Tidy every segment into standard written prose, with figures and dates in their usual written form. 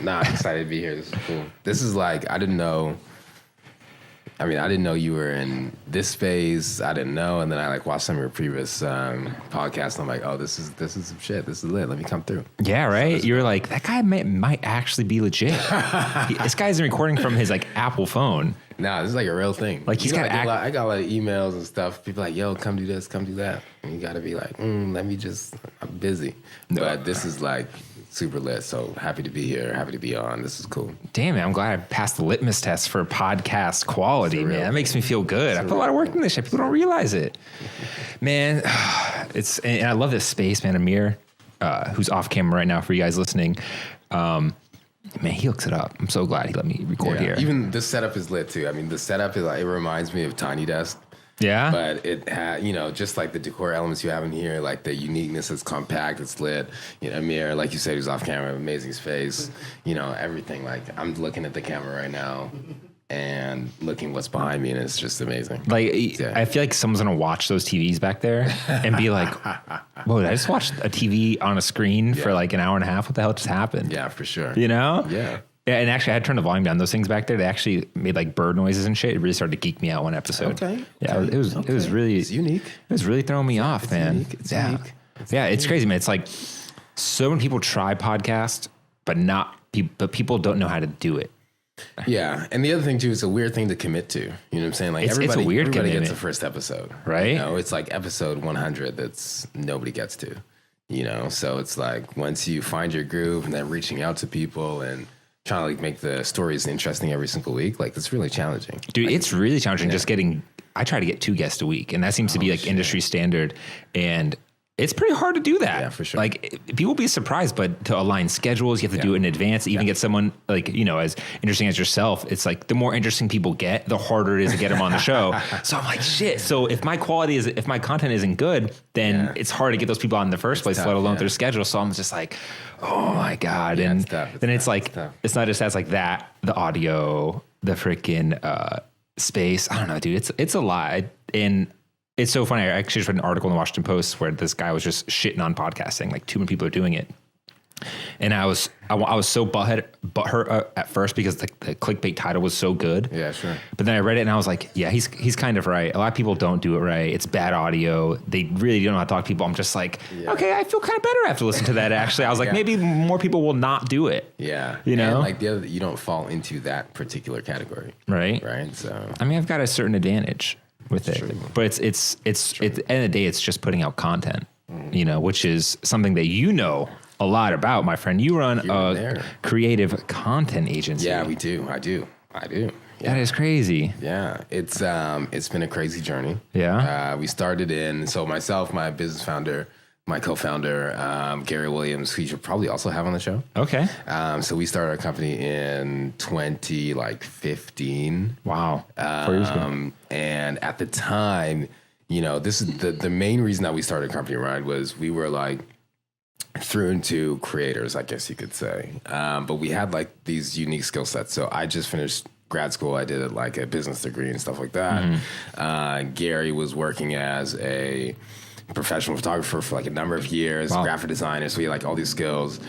Nah, I'm excited to be here. This is cool. This is like, I didn't know you were in this space. I didn't know. And then I like watched some of your previous podcasts. And I'm like, oh, this is some shit. This is lit. Let me come through. Yeah, right. So you were like, that guy might actually be legit. This guy's recording from his like Apple phone. Nah, this is like a real thing. Like he's got. I got a lot of emails and stuff. People like, yo, come do this, come do that. And you got to be like, I'm busy. No. But this is like super lit. So happy to be here. Happy to be on. This is cool. Damn, man. I'm glad I passed the litmus test for podcast quality, man. That makes me feel good. I put a lot of work in this shit. People don't realize it. Man, and I love this space, man. Amir, who's off camera right now for you guys listening. Man, he hooks it up. I'm so glad he let me record here. Even the setup is lit too. I mean, the setup is like, it reminds me of Tiny Desk. Yeah. But it had, just like the decor elements you have in here, like the uniqueness, it's compact, it's lit. Amir, like you said, who's off camera, amazing space. Everything. Like I'm looking at the camera right now and looking what's behind me, and it's just amazing. Like I feel like someone's gonna watch those TVs back there and be like, "Whoa, did I just watched a TV on a screen for like an hour and a half? What the hell just happened?" Yeah, for sure. Yeah. Yeah, and actually, I had to turn the volume down. Those things back there, they actually made like bird noises and shit. It really started to geek me out one episode. Okay. Yeah, it was really unique. It was really throwing me off, man. It's unique. It's crazy, man. It's like so many people try podcast, but people don't know how to do it. Yeah, and the other thing too, it's a weird thing to commit to. You know what I'm saying? Like it's a weird everybody commitment. gets the first episode, right? It's like episode 100 that's nobody gets to. So it's like once you find your groove and then reaching out to people and trying to like make the stories interesting every single week, like it's really challenging. Dude, it's really challenging just getting. I try to get 2 guests a week, and that seems to be like industry standard, and it's pretty hard to do that. Yeah, for sure. Like people will be surprised, but to align schedules, you have to do it in advance. Even get someone like, as interesting as yourself. It's like the more interesting people get, the harder it is to get them on the show. So I'm like, shit. So if my content isn't good, then it's hard to get those people on in the first place, let alone their schedule. So I'm just like, oh my God. And then it's like, it's not just as like that, the audio, the freaking space. I don't know, dude. It's a lot. And it's so funny. I actually just read an article in the Washington Post where this guy was just shitting on podcasting. Like too many people are doing it. And I was so butthurt at first because the clickbait title was so good. Yeah, sure. But then I read it and I was like, yeah, he's kind of right. A lot of people don't do it right. It's bad audio. They really don't know how to talk to people. I'm just like, okay, I feel kind of better after listening to that. Actually, I was like, maybe more people will not do it. Yeah, And like the other, you don't fall into that particular category, right? So I mean, I've got a certain advantage with it, but it's at the end of the day, it's just putting out content, which is something that a lot about, my friend. You run a creative content agency. Yeah, we do. I do. Yeah. That is crazy. Yeah, it's been a crazy journey. Yeah, we started so myself, my business founder, my co-founder, Gary Williams, who you should probably also have on the show. Okay. So we started our company in 2015. Wow. 4 years ago. And at the time, this is the main reason that we started Company Ride was we were like through into creators, I guess you could say. But we had like these unique skill sets. So I just finished grad school. I did like a business degree and stuff like that. Gary was working as a professional photographer for like a number of years, graphic designer. So he had like all these skills.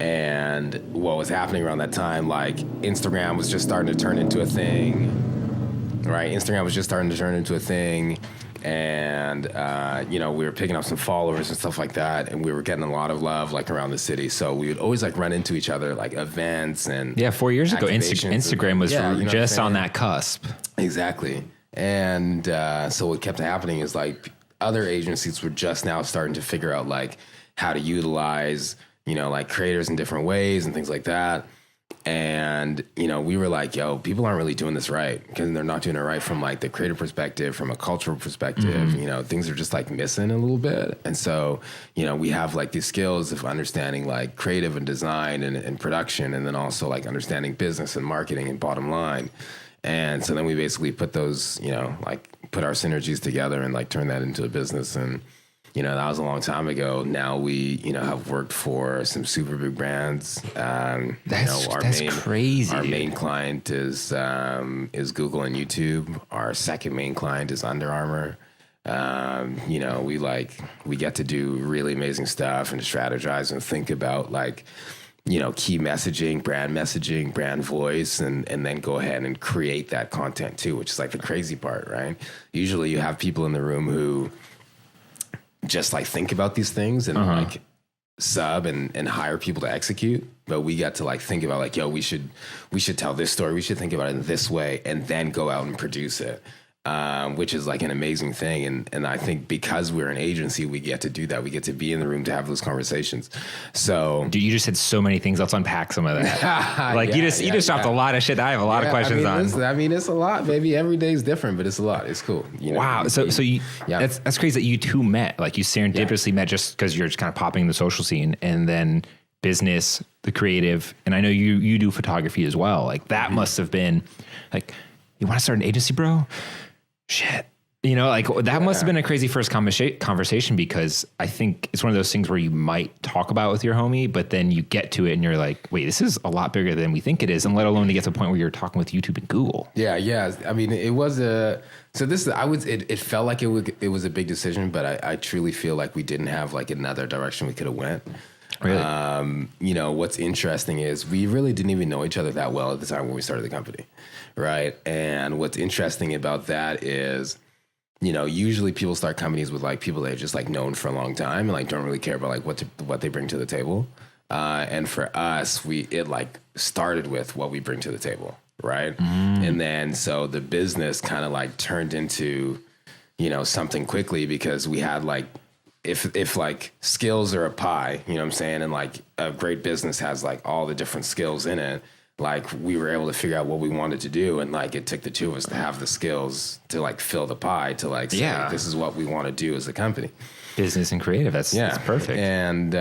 And what was happening around that time, like Instagram was just starting to turn into a thing, right? And, we were picking up some followers and stuff like that. And we were getting a lot of love like around the city. So we would always like run into each other, like events and 4 years ago, Instagram was just on that cusp. Exactly. And so what kept happening is like other agencies were just now starting to figure out like how to utilize, like creators in different ways and things like that. And, we were like, yo, people aren't really doing this right because they're not doing it right from like the creative perspective, from a cultural perspective, things are just like missing a little bit. And so, we have like these skills of understanding like creative and design and production, and then also like understanding business and marketing and bottom line. And so then we basically put those, put our synergies together and like turn that into a business. And, that was a long time ago. Now we, have worked for some super big brands. That's crazy. Our main client is Google and YouTube. Our second main client is Under Armour. We get to do really amazing stuff and strategize and think about like key messaging, brand voice, and then go ahead and create that content too, which is like the crazy part, right? Usually you have people in the room who just like think about these things and like sub and hire people to execute. But we got to like think about like, yo, we should tell this story. We should think about it in this way and then go out and produce it. Which is like an amazing thing. And I think because we're an agency, we get to do that. We get to be in the room to have those conversations. So dude, you just said so many things. Let's unpack some of that. Like you just dropped a lot of shit that I have a lot of questions on. It's a lot, baby. Every day is different, but it's a lot. It's cool. Wow. So you, that's crazy that you two met. Like you serendipitously met just because you're just kind of popping in the social scene, and then business, the creative. And I know you do photography as well. Like that must have been like, you want to start an agency, bro? Shit. Like that must have been a crazy first conversation, because I think it's one of those things where you might talk about with your homie, but then you get to it and you're like, wait, this is a lot bigger than we think it is. And let alone to get to the point where you're talking with YouTube and Google. Yeah. I mean, it was it felt like it was a big decision, but I truly feel like we didn't have like another direction we could have went. Really? What's interesting is we really didn't even know each other that well at the time when we started the company. Right. And what's interesting about that is, usually people start companies with like people they're just like known for a long time and like don't really care about like what they bring to the table. And for us, it like started with what we bring to the table. Right. And then so the business kind of like turned into, something quickly, because we had like, if like skills are a pie, you know what I'm saying? And like a great business has like all the different skills in it. Like we were able to figure out what we wanted to do. And like, it took the two of us to have the skills to like fill the pie, to like, say, this is what we want to do as a company. Business and creative. That's perfect. And,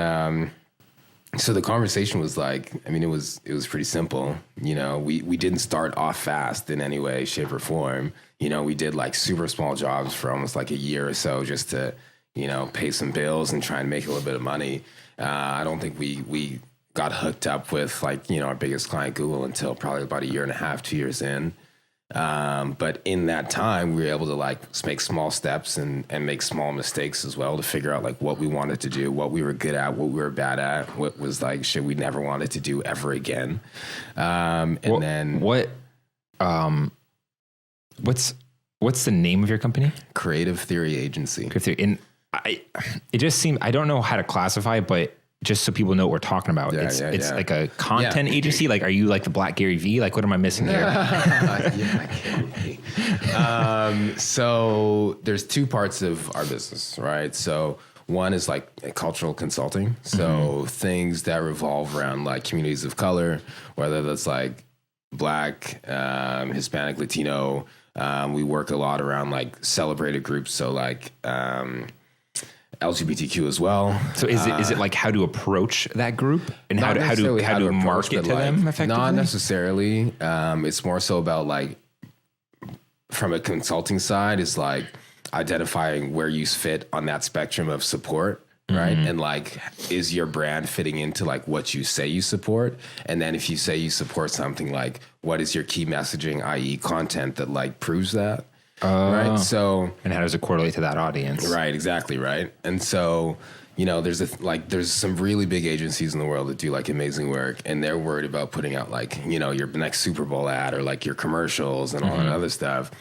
so the conversation was like, I mean, it was pretty simple. We didn't start off fast in any way, shape or form. We did like super small jobs for almost like a year or so just to, pay some bills and try and make a little bit of money. I don't think we got hooked up with like, our biggest client, Google, until probably about a year and a half, 2 years in. But in that time, we were able to like make small steps and make small mistakes as well to figure out like what we wanted to do, what we were good at, what we were bad at, what was like shit we never wanted to do ever again. What's the name of your company? Creative Theory Agency. And it just seemed, I don't know how to classify, but just so people know what we're talking about. It's like a content agency. Like, are you like the Black Gary V? Like, what am I missing here? So there's two parts of our business, right? So one is like cultural consulting. So things that revolve around like communities of color, whether that's like Black, Hispanic, Latino. We work a lot around like celebrated groups. So like, LGBTQ as well. So is it like how to approach that group and how to market to them effectively? Not necessarily. It's more so about like, from a consulting side, is like identifying where you fit on that spectrum of support, right? And like, is your brand fitting into like what you say you support? And then if you say you support something, like what is your key messaging, i.e. content that like proves that? Right. So, and how does it correlate to that audience? Right. Exactly. Right. And so, there's some really big agencies in the world that do like amazing work, and they're worried about putting out like, your next Super Bowl ad or like your commercials and all that other stuff.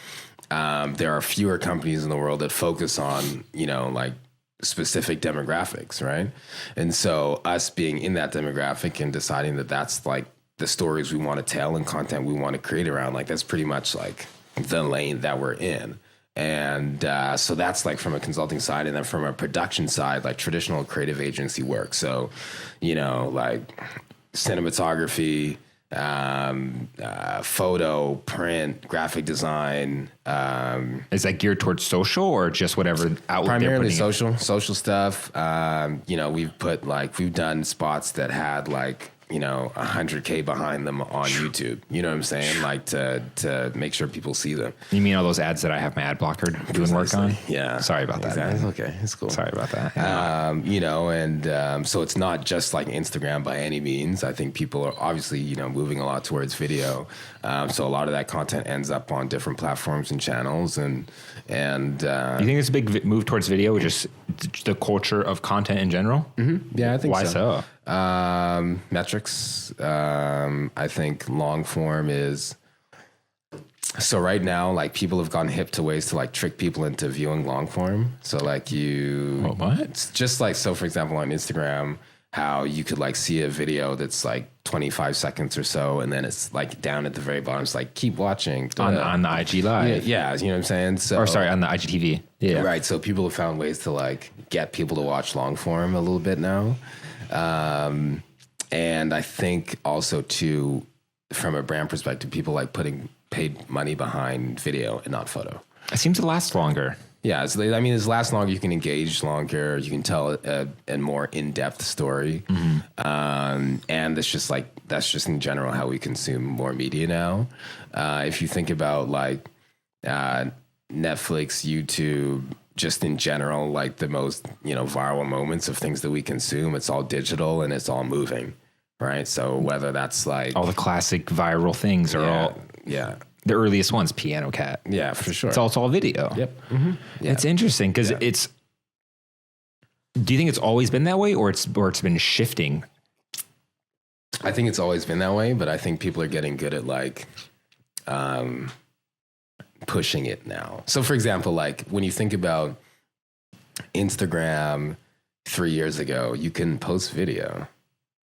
There are fewer companies in the world that focus on, like specific demographics. Right. And so us being in that demographic and deciding that that's like the stories we want to tell and content we want to create around, like, that's pretty much like the lane that we're in. And so that's like from a consulting side. And then from a production side, like traditional creative agency work. So, like cinematography, photo, print, graphic design. Is that geared towards social or just whatever outlet? Primarily social stuff. We've done spots that had like, 100K behind them on YouTube. You know what I'm saying? Like to make sure people see them. You mean all those ads that I have my ad blocker doing work on? Yeah. Sorry about that. Exactly. It's okay. It's cool. Sorry about that. So it's not just like Instagram by any means. I think people are obviously, moving a lot towards video. So a lot of that content ends up on different platforms and channels. And you think it's a big move towards video, just the culture of content in general? Mm-hmm. Yeah, I think Why so? Metrics. I think long form is. So right now, like people have gone hip to ways to like trick people into viewing long form. So like what? It's just like, so for example, on Instagram, how you could like see a video that's like 25 seconds or so, and then it's like down at the very bottom. It's like, keep watching On the IG Live. Yeah, you know what I'm saying? So, Or sorry, on the IGTV. Yeah. right. So people have found ways to like get people to watch long form a little bit now. And I think also too, from a brand perspective, people like putting paid money behind video and not photo. It seems to last longer. Yeah, so I mean, it lasts longer. You can engage longer. You can tell a more in-depth story, and it's just like that's just in general how we consume more media now. If you think about like Netflix, YouTube, just in general, like the most viral moments of things that we consume, it's all digital and it's all moving, right? So whether that's like All the classic viral things are all the earliest ones. Piano Cat. Yeah, for sure. It's all video. Yep. Mm-hmm. Yeah. It's interesting because it's. Do you think it's always been that way, or it's been shifting? I think it's always been that way, but I think people are getting good at like pushing it now. So, for example, like when you think about Instagram 3 years ago, you can post video.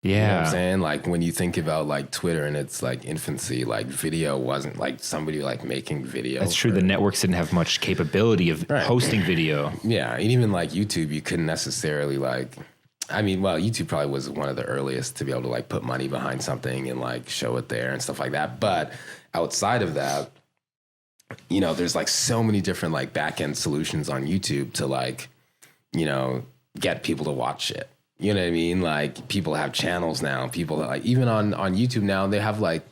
Yeah. You know what I'm saying? Like when you think about like Twitter and its like infancy, like video wasn't like somebody like making video. That's true. The networks didn't have much capability of hosting video. Yeah. And even like YouTube, you couldn't necessarily like, I mean, well, YouTube probably was one of the earliest to be able to like put money behind something and like show it there and stuff like that. But outside of that, there's like so many different like back end solutions on YouTube to like, get people to watch it. You know what I mean? Like people have channels now. People like even on YouTube now, they have like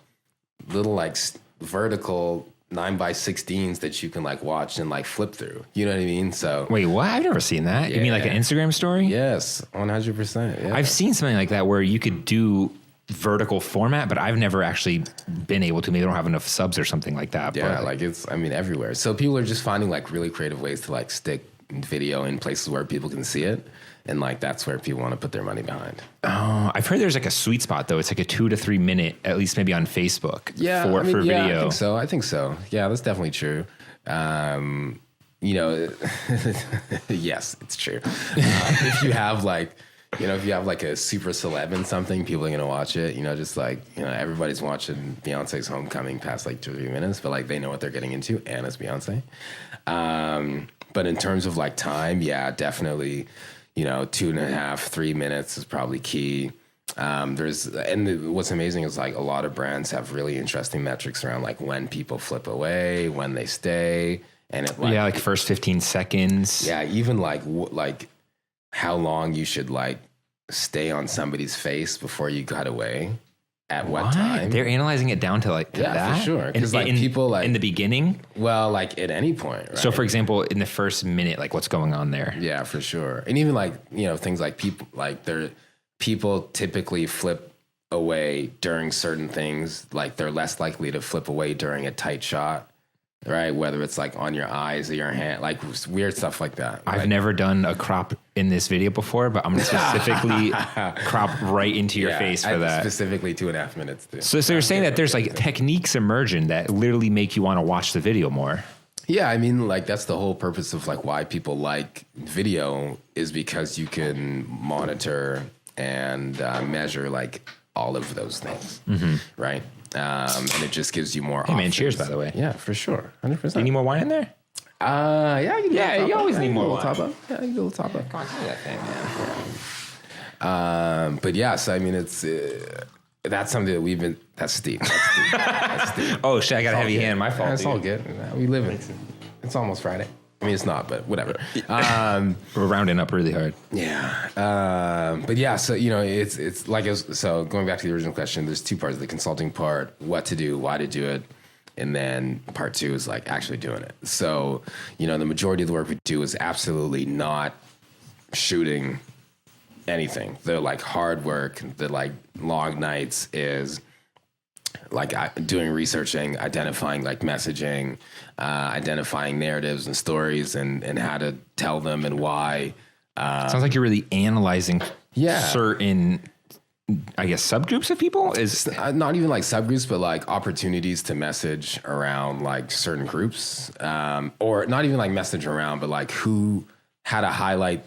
little like vertical 9x16s that you can like watch and like flip through. You know what I mean? So wait, what? I've never seen that. You mean like an Instagram story? Yes, 100%. Yeah. I've seen something like that where you could do vertical format, but I've never actually been able to. Maybe I don't have enough subs or something like that. Yeah, but like it's everywhere. So people are just finding like really creative ways to like stick video in places where people can see it. And like that's where people want to put their money behind. Oh, I've heard there's like a sweet spot though. It's like a 2 to 3 minute, at least maybe on Facebook. Yeah, for video. I think so. Yeah, that's definitely true. Yes, it's true. If you have like, if you have like a super celeb in something, people are gonna watch it. Just like everybody's watching Beyonce's Homecoming past like 2 or 3 minutes, but like they know what they're getting into, and it's Beyonce. But in terms of like time, yeah, definitely. 2.5, 3 minutes is probably key. What's amazing is like a lot of brands have really interesting metrics around like when people flip away, when they stay, and it like first 15 seconds. Yeah, even like how long you should like stay on somebody's face before you cut away. At what time? They're analyzing it down to like that? For sure. Because like people like in the beginning. Well, like at any point. Right? So, for example, in the first minute, like what's going on there? Yeah, for sure. And even like things like people typically flip away during certain things. Like they're less likely to flip away during a tight shot. Right, whether it's like on your eyes or your hand, like weird stuff like that. I've never done a crop in this video before, but I'm going to specifically crop right into your face for that. Specifically 2.5 minutes. So you're saying that there's like techniques emerging that literally make you want to watch the video more. Yeah, I mean, like that's the whole purpose of like why people like video is because you can monitor and measure like all of those things, right? And it just gives you more. Hey man, cheers by the way. Yeah, for sure, 100%. Do you need more wine in there? Yeah, you always need more wine. Top up. Yeah, you get a little top up. Come on, give me that thing, man. But yeah, so I mean, it's that's something that we've been. That's steep. That's steep. Oh shit, I got a heavy hand. My fault. It's all good. We live in. It's almost Friday. I mean, it's not, but whatever. We're rounding up really hard. Yeah. But yeah, so, it's like, so going back to the original question, there's two parts, the consulting part, what to do, why to do it. And then part two is like actually doing it. So, the majority of the work we do is absolutely not shooting anything. The like hard work, the like long nights is like doing researching, identifying like messaging, identifying narratives and stories and how to tell them and why. Sounds like you're really analyzing certain I guess, subgroups of people? Is not even like subgroups, but like opportunities to message around like certain groups, or not even like message around, but like how to highlight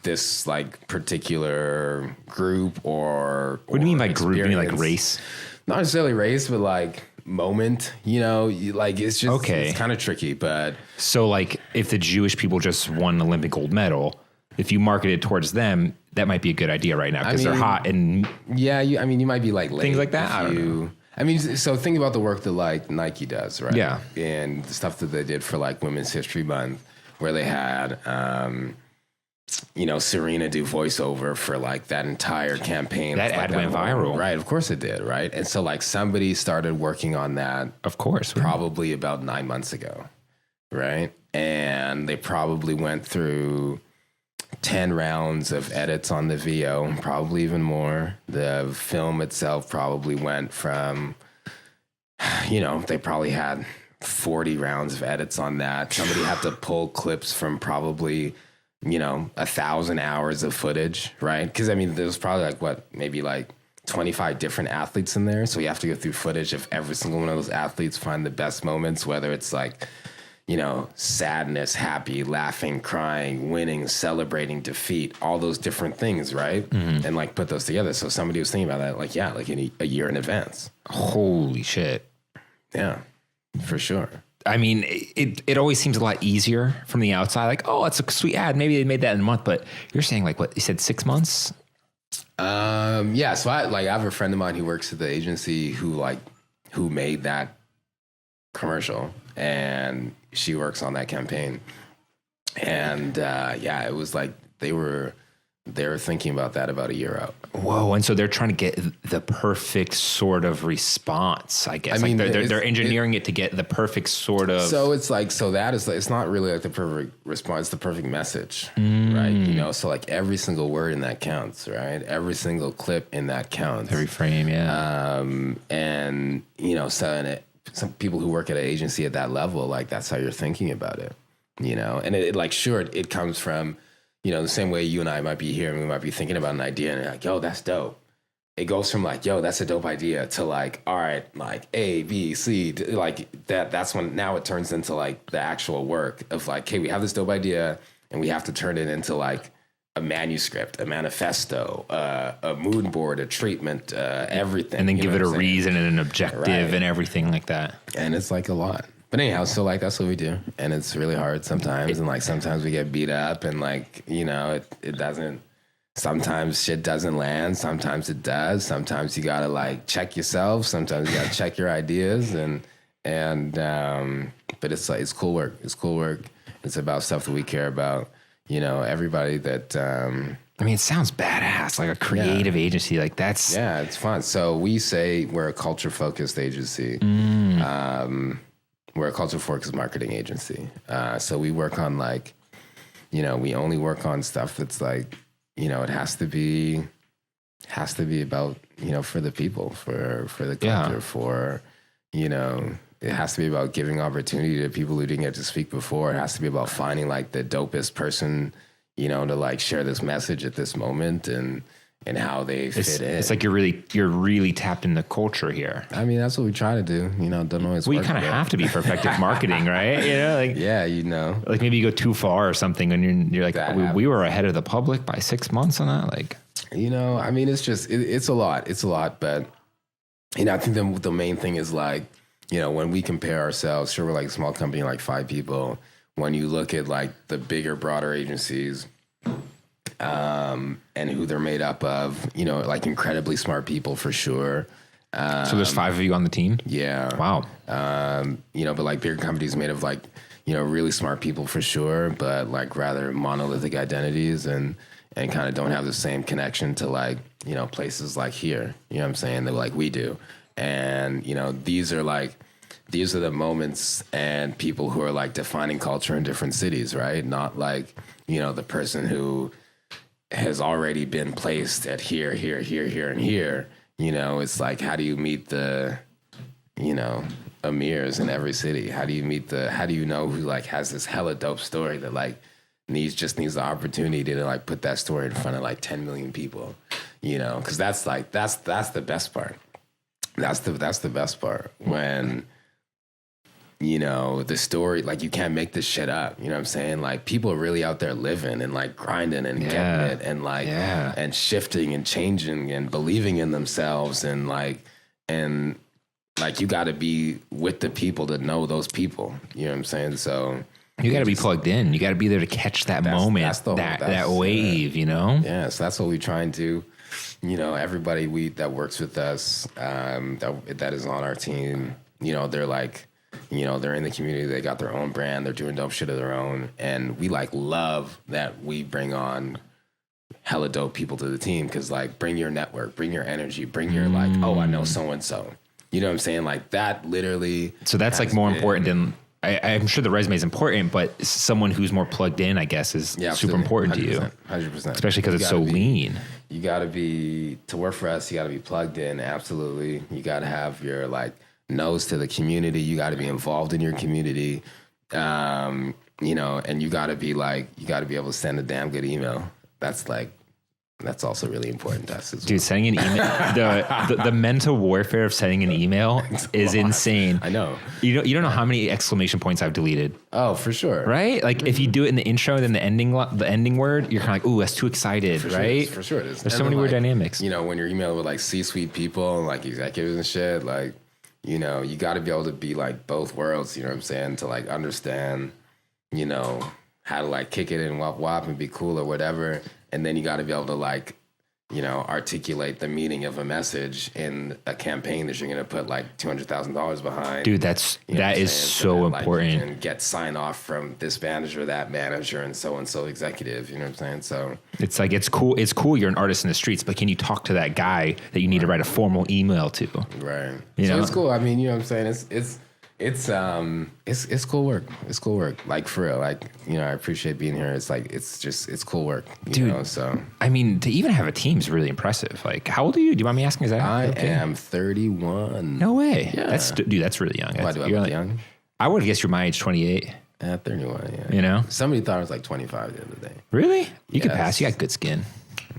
this like particular group or what do you mean by group? You mean like race? Not necessarily race, but like moment, like it's just, okay. It's kind of tricky, but. So like if the Jewish people just won an Olympic gold medal, if you market it towards them, that might be a good idea right now because they're hot and. Yeah. You might be like late. Things like that. I don't know. I mean, so think about the work that like Nike does, right? Yeah. And the stuff that they did for like Women's History Month, where they had, Serena do voiceover for like that entire campaign. That ad went viral. Right. Of course it did. Right. And so like somebody started working on that. Of course. Probably about 9 months ago. Right. And they probably went through 10 rounds of edits on the VO, probably even more. The film itself probably went from, they probably had 40 rounds of edits on that. Somebody had to pull clips from probably 1,000 hours of footage, right? Because I mean, there's probably maybe 25 different athletes in there. So you have to go through footage of every single one of those athletes, find the best moments, whether it's sadness, happy, laughing, crying, winning, celebrating, defeat, all those different things, right? Mm-hmm. And put those together. So somebody was thinking about that, in a year in advance. Holy shit. Yeah, for sure. I mean, it always seems a lot easier from the outside. Like, oh, it's a sweet ad. Maybe they made that in a month, but you're saying what you said, 6 months? Yeah. So I have a friend of mine who works at the agency who made that commercial, and she works on that campaign. And it was they were thinking about that about a year out. Whoa! And so they're trying to get the perfect sort of response, I guess. I mean, they're engineering it to get the perfect sort of. So it's it's not really the perfect response, it's the perfect message, right? So every single word in that counts, right? Every single clip in that counts. Every frame, yeah. And some people who work at an agency at that level, that's how you're thinking about it, and it comes from. The same way you and I might be here and we might be thinking about an idea and yo, that's dope. It goes from yo, that's a dope idea to all right, A, B, C, that's when now it turns into the actual work of hey, we have this dope idea and we have to turn it into a manuscript, a manifesto, a mood board, a treatment, everything. And then give it a reason and an objective and everything like that. And it's a lot. But anyhow, so that's what we do, and it's really hard sometimes, and sometimes we get beat up, and it doesn't. Sometimes shit doesn't land. Sometimes it does. Sometimes you gotta check yourself. Sometimes you gotta check your ideas, but it's cool work. It's cool work. It's about stuff that we care about. Everybody that. I mean, it sounds badass, like a creative agency. That's it's fun. So we say we're a culture focused agency. We're a culture-focused marketing agency. So we work on we only work on stuff that's it has to be about, for the people, for the culture, for, it has to be about giving opportunity to people who didn't get to speak before. It has to be about finding the dopest person, to share this message at this moment and how they fit in. It's you're really tapped in the culture here. I mean, that's what we try to do. Don't always. Well, you kind of have to be for effective marketing, right? Maybe you go too far or something, and you're we were ahead of the public by 6 months on that. I mean, it's just it's a lot. It's a lot, but I think the main thing is when we compare ourselves, sure, we're a small company, 5 people. When you look at the bigger, broader agencies. And who they're made up of, incredibly smart people for sure. So there's 5 of you on the team? Yeah. Wow. But bigger companies made of really smart people for sure, but rather monolithic identities and kind of don't have the same connection to places here. You know what I'm saying? That we do. And, these are the moments and people who are defining culture in different cities, right? Not the person who has already been placed at here, and here. It's how do you meet the, Amirs in every city? How do you meet how do you know who has this hella dope story that needs the opportunity to like put that story in front of like 10 million people, you know, because that's the best part. That's the best part when, you know, the story, like you can't make this shit up. You know what I'm saying? Like people are really out there living and like grinding and getting it and like, and shifting and changing and believing in themselves and like you got to be with the people to know those people. You know what I'm saying? So you got to be plugged in. You got to be there to catch that moment, that wave, you know? Yeah, so that's what we try and do. You know, everybody that works with us, that is on our team, you know, they're like, you know, they're in the community. They got their own brand. They're doing dope shit of their own. And we like love that we bring on hella dope people to the team. Cause like bring your network, bring your energy, bring your like, oh, I know so-and-so. You know what I'm saying? Like that literally. So that's like more important than, I'm sure the resume is important, but someone who's more plugged in, I guess, is super important to you. 100%. Especially because it's so lean. You got to be, to work for us, you got to be plugged in. Absolutely. You got to have your like nose to the community. You got to be involved in your community. You know, and you got to be able to send a damn good email. That's also really important to us as well. Dude, sending an email, the mental warfare of sending an email is insane. I know. You don't know how many exclamation points I've deleted. Oh, for sure. Right? Like if you do it in the intro, then the ending word, you're kind of like, ooh, that's too excited, right? For sure it is. There's so many weird dynamics. You know, when you're emailing with like C-suite people and like executives and shit, like, you know, you got to be able to be like both worlds, you know what I'm saying? To like understand, you know, how to like kick it and wop and be cool or whatever. And then you got to be able to like, you know, articulate the meaning of a message in a campaign that you're going to put like $200,000 behind. Dude, that is so important. Like, you can get sign off from this manager, that manager, and so executive. You know what I'm saying? So it's like it's cool. It's cool. You're an artist in the streets, but can you talk to that guy that you need to write a formal email to? Right. You know? It's cool. I mean, you know what I'm saying? It's cool work. It's cool work. Like for real. Like, you know, I appreciate being here. It's like it's cool work. You know, so I mean, to even have a team is really impressive. Like, how old are you? Do you mind me asking? Is that I am 31. No way. Yeah. That's really young. Why do I look young? I would guess you're my age, 28. 31, yeah. You know? Somebody thought I was like 25 the other day. Really? You could pass. You got good skin.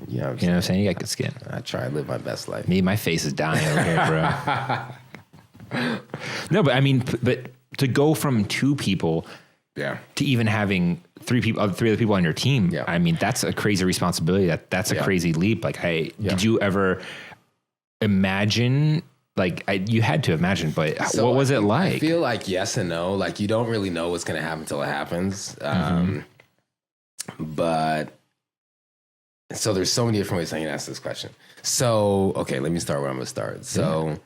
Yeah, you know what I'm saying? You got good skin. I try to live my best life. Me, my face is dying over here, bro. No, but I mean, but to go from 2 people to even having 3 other people on your team, I mean, that's a crazy responsibility. That's a crazy leap. Like, hey, did you ever imagine, like, you had to imagine, but what was it like? I feel like yes and no. Like, you don't really know what's going to happen until it happens. But so there's so many different ways I can ask this question. So, okay, let me start where I'm going to start. So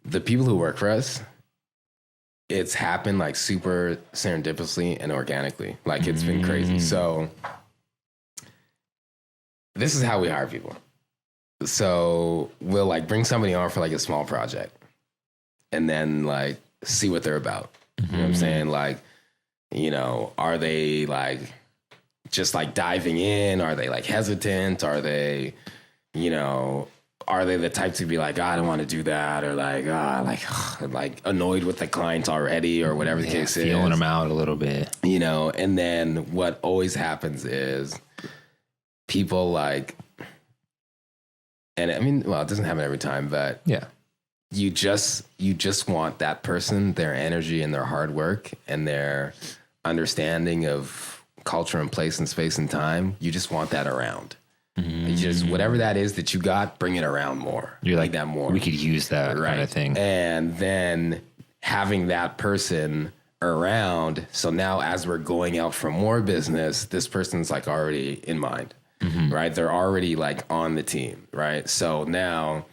the people who work for us, it's happened like super serendipitously and organically. Like it's been crazy. So this is how we hire people. So we'll like bring somebody on for like a small project and then like see what they're about. You know what I'm saying? Like, you know, are they like just like diving in? Are they like hesitant? Are they, you know, are they the type to be like, I don't want to do that, or like, like annoyed with the client already, or whatever the case is, feeling them out a little bit, you know? And then what always happens is people like, and I mean, well, it doesn't happen every time, but you just want that person, their energy and their hard work and their understanding of culture and place and space and time. You just want that around. You just, whatever that is that you got, bring it around more. You're like that more. We could use that kind of thing. And then having that person around. So now as we're going out for more business, this person's like already in mind, right? They're already like on the team, right? So now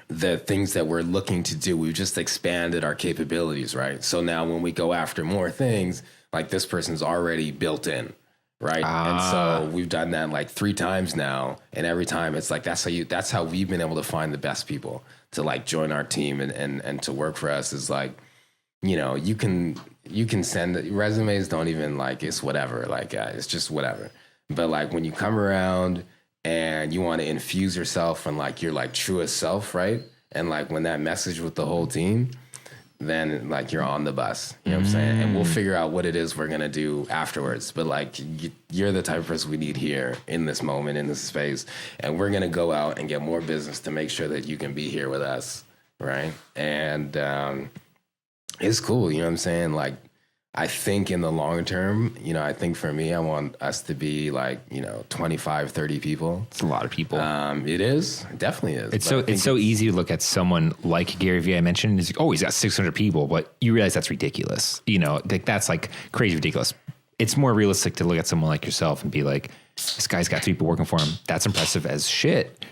the things that we're looking to do, we've just expanded our capabilities, right? So now when we go after more things, like this person's already built in. Right. And so we've done that like 3 times now. And every time it's like, that's how we've been able to find the best people to like join our team and to work for us. Is like, you know, you can send resumes, don't even like, it's whatever, like it's just whatever. But like when you come around and you want to infuse yourself and like your like truest self, right? And like when that message with the whole team, then like you're on the bus, you know what I'm saying? And we'll figure out what it is we're going to do afterwards. But like you're the type of person we need here in this moment, in this space. And we're going to go out and get more business to make sure that you can be here with us. Right. And it's cool. You know what I'm saying? Like, I think in the long term, you know, I think for me, I want us to be like, you know, 25, 30 people. It's a lot of people. It is. It definitely is. It's so easy to look at someone like Gary Vee I mentioned. It's like, oh, he's got 600 people, but you realize that's ridiculous. You know, like that's like crazy ridiculous. It's more realistic to look at someone like yourself and be like, this guy's got 3 people working for him. That's impressive as shit.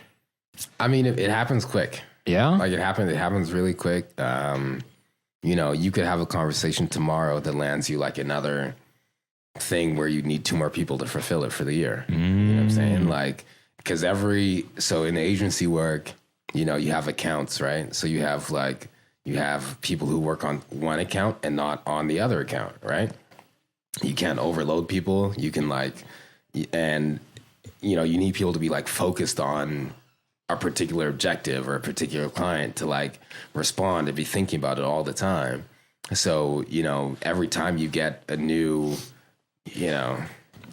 I mean, it happens quick. Yeah. Like it happens really quick. You know, you could have a conversation tomorrow that lands you like another thing where you need 2 more people to fulfill it for the year. You know what I'm saying? Like, because so in agency work, you know, you have accounts, right? So you have people who work on one account and not on the other account, right? You can't overload people. You can and, you know, you need people to be like focused on a particular objective or a particular client to like respond and be thinking about it all the time. So, you know, every time you get a new, you know,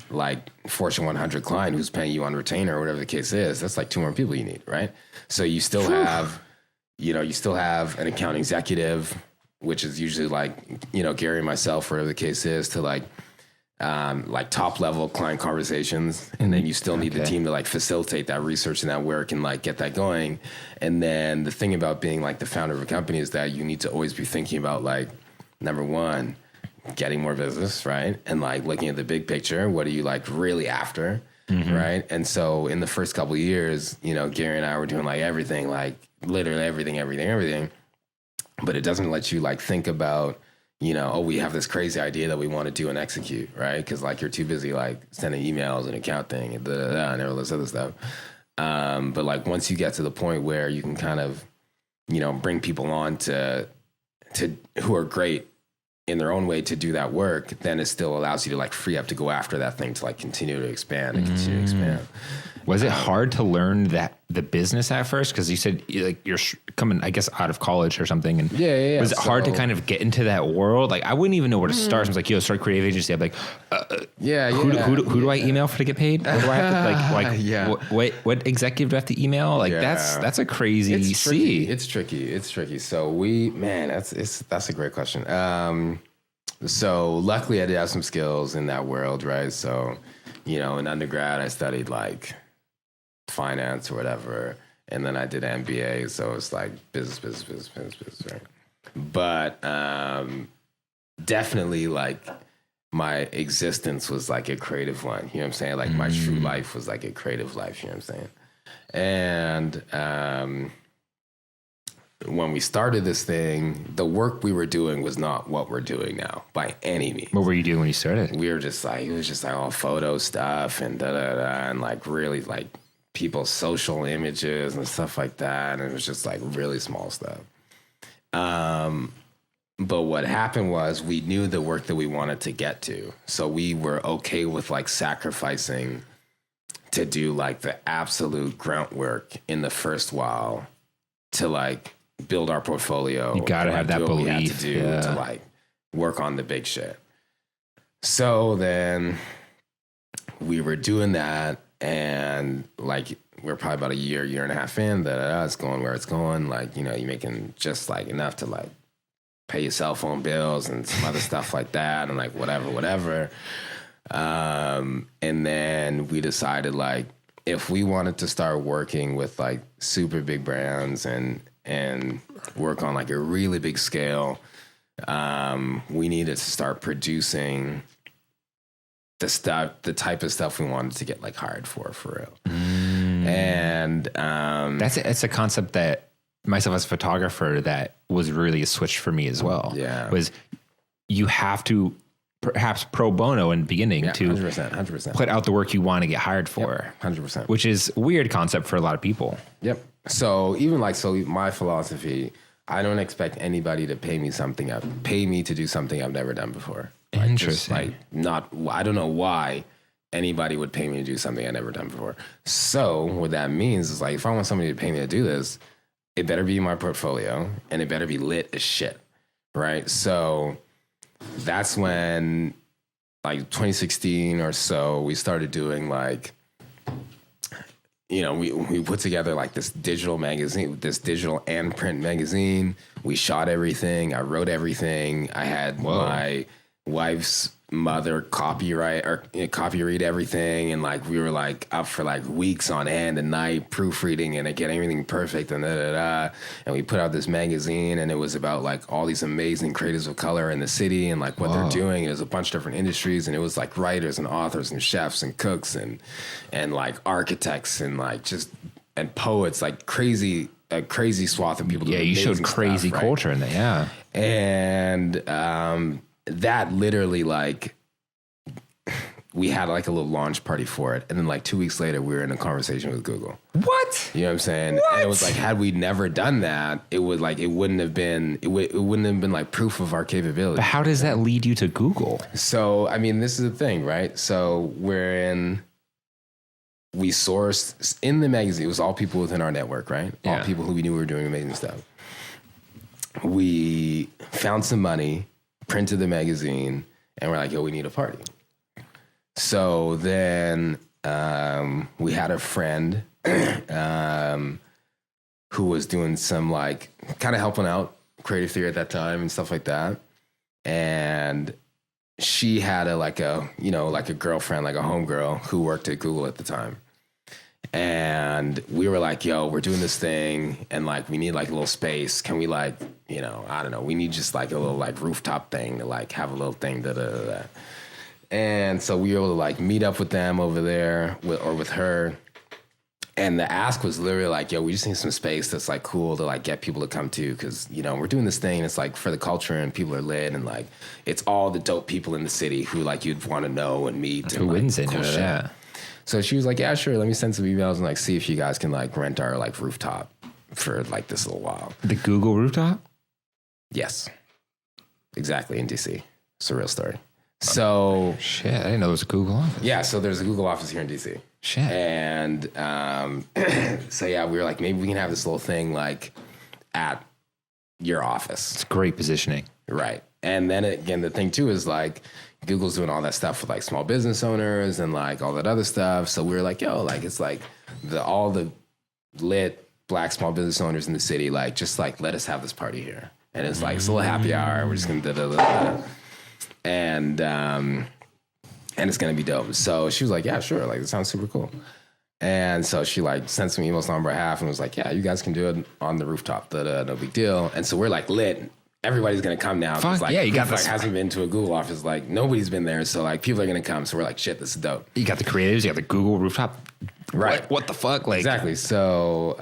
like Fortune 100 client who's paying you on retainer or whatever the case is, that's like 2 more people you need, right? So you still have, you know, an account executive, which is usually like, you know, Gary and myself, whatever the case is, to like top level client conversations. And then you still need the team to like facilitate that research and that work and like get that going. And then the thing about being like the founder of a company is that you need to always be thinking about like, number one, getting more business, right? And like looking at the big picture, what are you like really after, right? And so in the first couple of years, you know, Gary and I were doing like everything, like literally everything. But it doesn't let you like think about, you know, oh, we have this crazy idea that we want to do and execute, right? Because like you're too busy like sending emails and accounting and and all this other stuff. But like once you get to the point where you can kind of, you know, bring people on to who are great in their own way to do that work, then it still allows you to like free up to go after that thing to like continue to expand and continue to expand. Was it hard to learn the business at first? Because you said like you're coming, I guess, out of college or something. And yeah. Was it hard to kind of get into that world? Like I wouldn't even know where to start. So I was like, yo, start a creative agency. I'm like, who do I email for to get paid? What do I have to what executive do I have to email? Like that's a crazy It's tricky. So that's a great question. So luckily I did have some skills in that world, right? So, you know, in undergrad I studied like finance or whatever, and then I did an MBA, so it's like business, right? But definitely like my existence was like a creative one, you know what I'm saying? Like my true life was like a creative life, you know what I'm saying? And when we started this thing, the work we were doing was not what we're doing now by any means. What were you doing when you started? We were just like, it was just like all photo stuff and and like really like people's social images and stuff like that. And it was just like really small stuff. But what happened was we knew the work that we wanted to get to. So we were okay with like sacrificing to do like the absolute grunt work in the first while to like build our portfolio. You gotta have that belief to like work on the big shit. So then we were doing that, and like we're probably about a year and a half in, it's going where it's going. Like, you know, you're making just like enough to like pay your cell phone bills and some other stuff like that, and like whatever. And then we decided like if we wanted to start working with like super big brands and work on like a really big scale, we needed to start producing the type of stuff we wanted to get like hired for real. And it's a concept that myself as a photographer that was really a switch for me as well. Yeah, was you have to perhaps pro bono in the beginning to 100% put out the work you want to get hired for. 100%, which is a weird concept for a lot of people. Yep. So even like, my philosophy, I don't expect anybody to pay me to do something I've never done before. Like, Interesting. I don't know why anybody would pay me to do something I've never done before. So what that means is like, if I want somebody to pay me to do this, it better be in my portfolio and it better be lit as shit. right? So that's when, like 2016 or so, we started doing like, we put together like this digital magazine, this digital and print magazine. We shot everything. I wrote everything. I had my wife's mother copy read everything, and like we were like up for like weeks on end and night proofreading and getting everything perfect and and we put out this magazine, and it was about like all these amazing creators of color in the city and like what they're doing. It was a bunch of different industries, and it was like writers and authors and chefs and cooks and like architects and like just and poets, like a crazy swath of people. Yeah, you showed crazy stuff, culture in there. And that literally, like, we had like a little launch party for it, and then like 2 weeks later we were in a conversation with Google. What? You know what I'm saying? What? And it was like, had we never done that, it wouldn't have been like proof of our capability. But how does that lead you to Google? So I mean, this is the thing, right? So we sourced in the magazine. It was all people within our network, right? Yeah. All people who we knew were doing amazing stuff. We found some money, printed the magazine, and we're like, yo, we need a party. So then we had a friend who was doing some like kind of helping out creative theory at that time and stuff like that. And she had a girlfriend, like a homegirl who worked at Google at the time. And we were like, yo, we're doing this thing and like we need like a little space. Can we like, I don't know, we need just like a little like rooftop thing to like have a little thing da. And so we were able to like meet up with them over there with her. And the ask was literally like, yo, we just need some space that's like cool to like get people to come to, because we're doing this thing. It's like for the culture and people are lit, and like it's all the dope people in the city who like you'd want to know and meet. Who wouldn't say no to shit. that? So she was like, yeah, sure. Let me send some emails and like see if you guys can like rent our like rooftop for like this little while. The Google rooftop? Yes, exactly, in DC. It's a real story. So shit, I didn't know there was a Google office. Yeah, so there's a Google office here in DC. Shit. And so yeah, we were like, maybe we can have this little thing like at your office. It's great positioning. Right. And then again, the thing too is like Google's doing all that stuff with like small business owners and like all that other stuff. So we were like, yo, like it's like all the lit Black small business owners in the city, like just like let us have this party here. And it's like it's a little happy hour. We're just gonna da. And it's gonna be dope. So she was like, yeah, sure, like it sounds super cool. And so she like sent some emails on our behalf and was like, yeah, you guys can do it on the rooftop, no big deal. And so we're like lit. Everybody's gonna come now. Fuck like, yeah, you got this. this. Like, hasn't been to a Google office. Like nobody's been there, so like people are gonna come. So we're like, shit, this is dope. You got the creatives. You got the Google rooftop. Right. What the fuck? Like exactly. So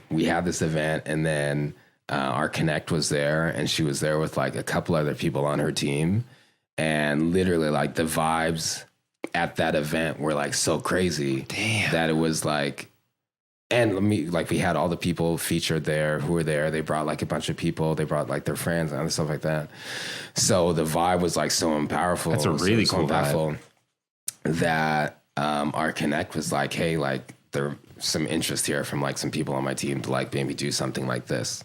we had this event, and then our Connect was there, and she was there with like a couple other people on her team. And literally, like, the vibes at that event were, like, so crazy. Damn. That it was, like... And we had all the people featured there who were there. They brought, like, a bunch of people. They brought, like, their friends and stuff like that. So the vibe was, like, so powerful. That's a really cool vibe. That our Connect was like, hey, like, there's some interest here from, like, some people on my team to, like, maybe do something like this.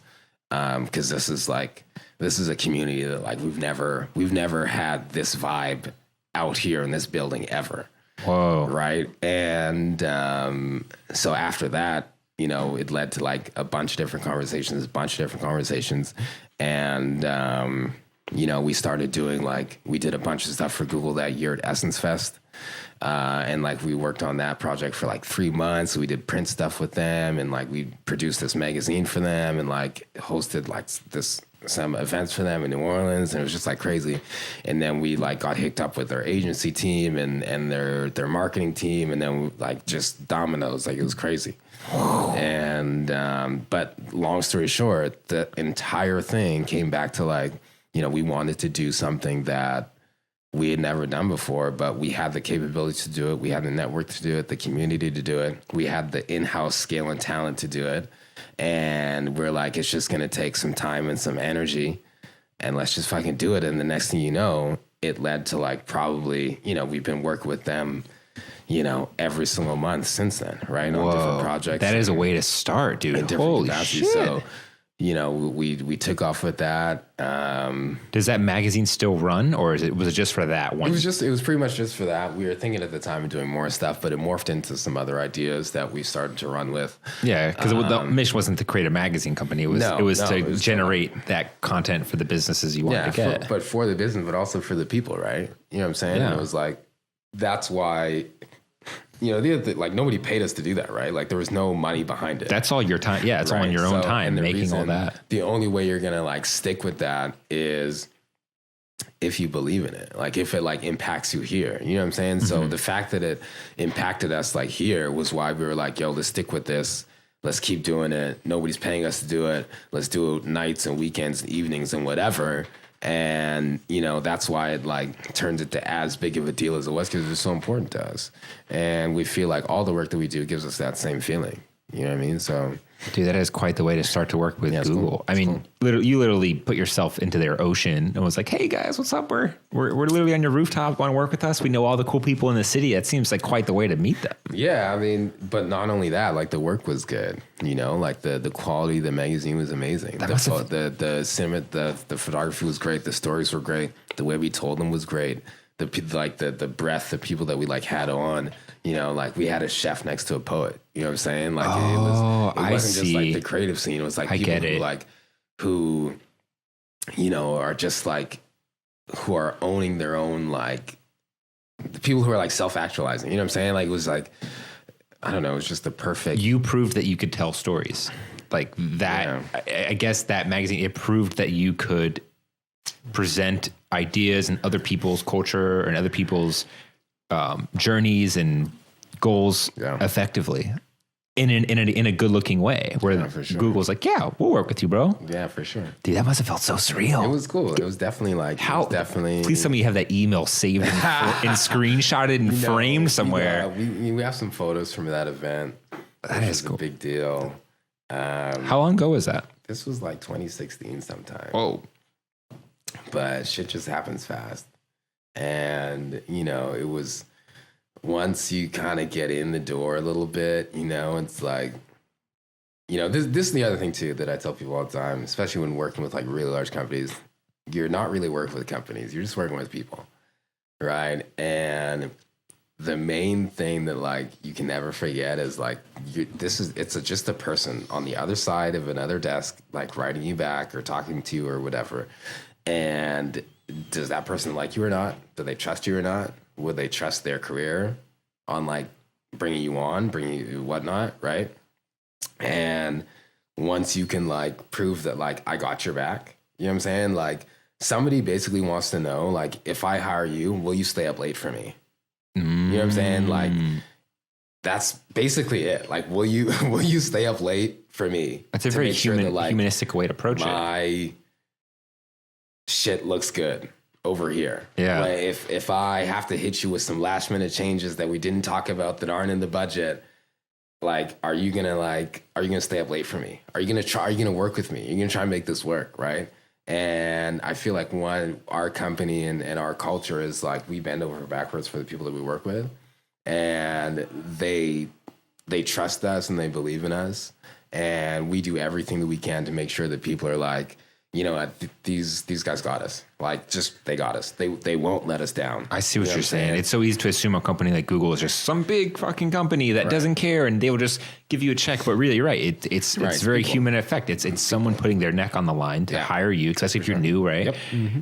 Because this is, like... This is a community that like we've never had this vibe out here in this building ever. Whoa. Right. And so after that, it led to like a bunch of different conversations. And, we started doing we did a bunch of stuff for Google that year at Essence Fest. And like we worked on that project for like 3 months. We did print stuff with them, and like we produced this magazine for them, and like hosted like some events for them in New Orleans, and it was just like crazy. And then we like got hooked up with their agency team and their marketing team, and then like just dominoes, like it was crazy. And but long story short, the entire thing came back to like, we wanted to do something that we had never done before, but we had the capability to do it. We had the network to do it, the community to do it. We had the in-house scale and talent to do it. And we're like, it's just going to take some time and some energy, and let's just fucking do it. And the next thing you know, it led to like probably, we've been working with them, every single month since then, right? Whoa, on different projects. That is a way to start, dude. Holy shit. So, we took off with that. Does that magazine still run, or was it just for that one? It was pretty much just for that. We were thinking at the time of doing more stuff, but it morphed into some other ideas that we started to run with. Yeah, because the mission wasn't to create a magazine company. It was to generate that content for the businesses you wanted to get. But for the business, but also for the people, right? You know what I'm saying? Yeah. It was like, that's why, the other thing, like, nobody paid us to do that, right? Like, there was no money behind it. That's all your time. Yeah, it's all on your own time making all that. The only way you're going to, like, stick with that is if you believe in it. Like, if it, like, impacts you here. You know what I'm saying? Mm-hmm. So the fact that it impacted us, like, here was why we were like, yo, let's stick with this. Let's keep doing it. Nobody's paying us to do it. Let's do it nights and weekends and evenings and whatever. And, that's why it, like, turns into as big of a deal as it was, because it's so important to us. And we feel like all the work that we do gives us that same feeling. You know what I mean? So, dude, that is quite the way to start to work with Google. Cool. I mean, you literally put yourself into their ocean and was like, hey guys, what's up? We're literally on your rooftop. Want to work with us? We know all the cool people in the city. It seems like quite the way to meet them. Yeah. I mean, but not only that, like, the work was good, like the quality of the magazine was amazing. The cinema, the photography was great. The stories were great. The way we told them was great. The breadth of people that we, like, had on, like, we had a chef next to a poet, you know what I'm saying? Like, it wasn't just like the creative scene. It was like people who are just like, who are owning their own, like, the people who are, like, self-actualizing, you know what I'm saying? Like, it was like, I don't know, it was just the perfect. You proved that you could tell stories like that. Yeah. I guess that magazine, it proved that you could present ideas and other people's culture and other people's journeys and goals effectively in a good looking way, where Google's like, yeah, we'll work with you, bro. Yeah, for sure. Dude, that must have felt so surreal. It was cool. It was definitely like, please tell me you have that email saved and screenshotted and framed somewhere. We have some photos from that event. That is cool. A big deal. How long ago was that? This was like 2016 sometime. Oh. But shit just happens fast. And, it was, once you kind of get in the door a little bit, it's like, this is the other thing too that I tell people all the time, especially when working with, like, really large companies. You're not really working with companies. You're just working with people, right? And the main thing that, like, you can never forget is, like, it's just a person on the other side of another desk, like, writing you back or talking to you or whatever. And does that person like you or not? Do they trust you or not? Would they trust their career on, like, bringing you whatnot, right? And once you can, like, prove that, like, I got your back, you know what I'm saying? Like, somebody basically wants to know, like, if I hire you, will you stay up late for me? You know what I'm saying? Like, that's basically it. Like, will you stay up late for me? That's a very humanistic way to approach it. My shit looks good over here. Yeah. Like, if I have to hit you with some last minute changes that we didn't talk about that aren't in the budget, like, are you gonna stay up late for me? Are you gonna work with me? Are you gonna try and make this work, right? And I feel like our company and our culture is, like, we bend over backwards for the people that we work with, and they trust us and they believe in us, and we do everything that we can to make sure that people are like, these guys got us. Like, just, they got us. They won't let us down. I see what you're saying. It's so easy to assume a company like Google is just some big fucking company that doesn't care and they will just give you a check. But really, you're right. It's very people. Human effect. It's someone putting their neck on the line to hire you, especially if you're new, right? Yep. Mm-hmm.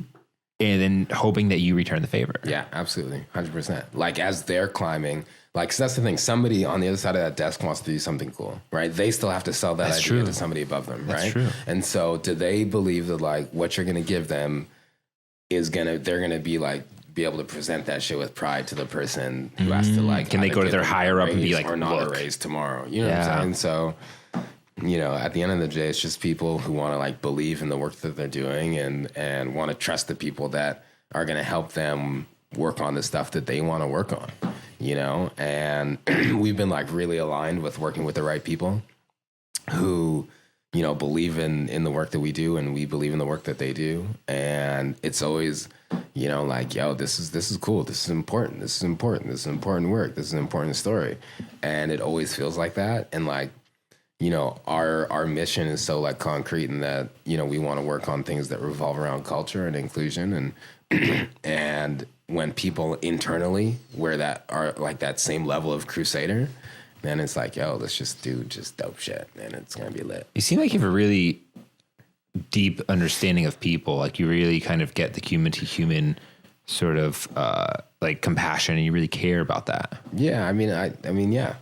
And then hoping that you return the favor. Yeah, absolutely. 100%. Like, as they're climbing, like, so that's the thing. Somebody on the other side of that desk wants to do something cool, right? They still have to sell that idea to somebody above them, right? That's true. And so do they believe that, like, what you're going to give them they're going to be able to present that shit with pride to the person who has to, like, can they go to their higher up and be like, or not a raise tomorrow? You know what I'm saying? So, at the end of the day, it's just people who want to, like, believe in the work that they're doing and want to trust the people that are going to help them work on the stuff that they want to work on, and we've been, like, really aligned with working with the right people who, believe in the work that we do, and we believe in the work that they do. And it's always, like, yo, this is cool. This is important. This is important. This is important work. This is an important story. And it always feels like that. And, like, our mission is so like concrete in that, we want to work on things that revolve around culture and inclusion and when people internally where that are like that same level of crusader, then it's like, yo, let's just do just dope shit and it's going to be lit. You seem like you have a really deep understanding of people. Like you really kind of get the human to human sort of like compassion and you really care about that. Yeah. I mean, yeah.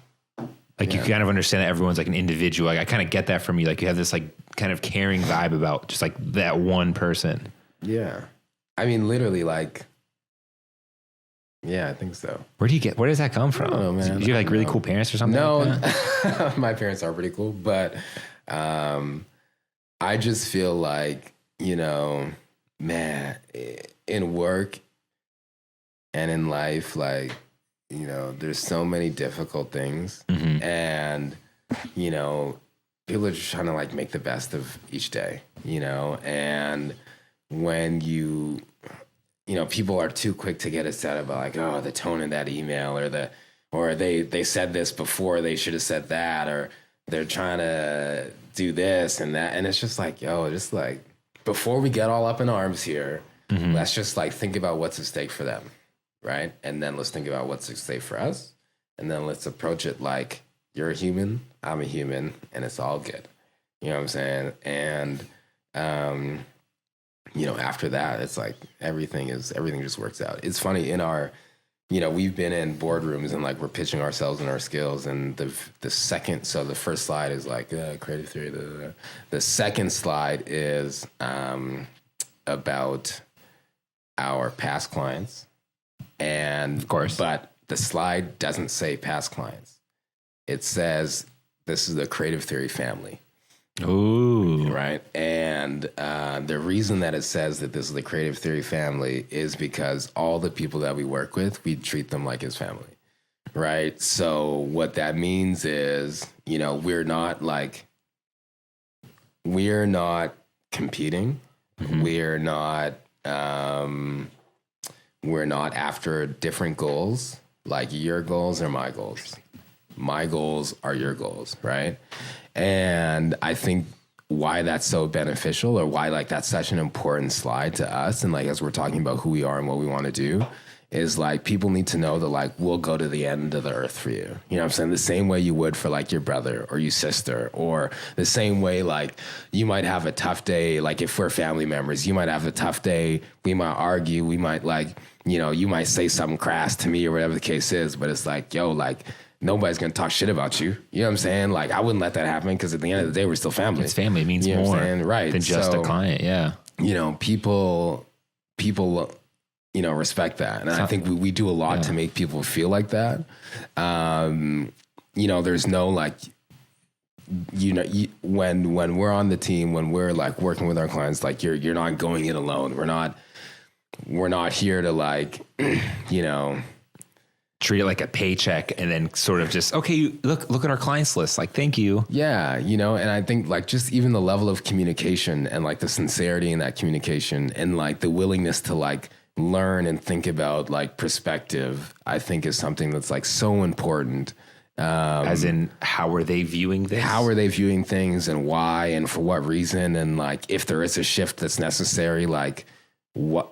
Like you kind of understand that everyone's like an individual. Like I kind of get that from you. Like you have this like kind of caring vibe about just like that one person. Yeah. I mean, literally like, yeah, I think so. Where does that come from? I don't know, man. Do you have like really cool parents or something? No, like that? My parents are pretty cool, but I just feel like, man, in work and in life, like, there's so many difficult things and, people are just trying to like make the best of each day, and when people are too quick to get upset about like, oh, the tone in that email or they said this before, they should have said that, or they're trying to do this and that. And it's just like, yo, just like, before we get all up in arms here, let's just like think about what's at stake for them. Right. And then let's think about what's at stake for us. And then let's approach it like you're a human, I'm a human, and it's all good. You know what I'm saying? And, after that, it's like everything just works out. It's funny in our, we've been in boardrooms and like we're pitching ourselves and our skills. And the first slide is like creative theory. The second slide is about our past clients. And of course, but the slide doesn't say past clients. It says this is the creative theory family. Ooh. Right. And the reason that it says that this is the creative theory family is because all the people that we work with, we treat them like his family. Right. So what that means is, we're not competing. We're not after different goals. Like your goals are my goals. My goals are your goals, right? And I think why that's so beneficial or why like that's such an important slide to us and like as we're talking about who we are and what we want to do is like people need to know that like we'll go to the end of the earth for you. You know what I'm saying? The same way you would for like your brother or your sister, or the same way like you might have a tough day, like if we're family members, you might have a tough day, we might argue, we might like, you might say something crass to me or whatever the case is, but it's like, yo, like nobody's going to talk shit about you. You know what I'm saying? Like I wouldn't let that happen because at the end of the day, we're still family. It's family means more right. than just a client. Yeah. People, respect that. And I think we do a lot to make people feel like that. There's no like, when we're on the team, when we're like working with our clients, like you're not going it alone. We're not here to like, treat it like a paycheck and then sort of just, okay, look at our clients list. Like, thank you. Yeah. And I think like just even the level of communication and like the sincerity in that communication and like the willingness to like learn and think about like perspective, I think is something that's like so important. As in, how are they viewing this? How are they viewing things and why and for what reason? And like, if there is a shift that's necessary, like what,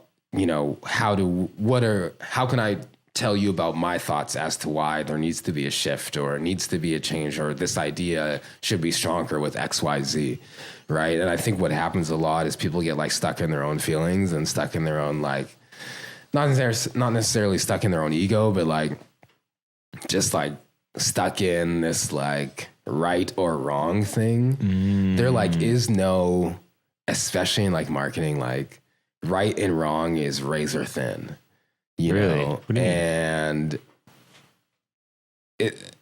how can I tell you about my thoughts as to why there needs to be a shift or needs to be a change or this idea should be stronger with X, Y, Z, right? And I think what happens a lot is people get like stuck in their own feelings and stuck in their own like, not necessarily stuck in their own ego, but like just like stuck in this like right or wrong thing. There like is no, especially in like marketing, like right and wrong is razor thin. And it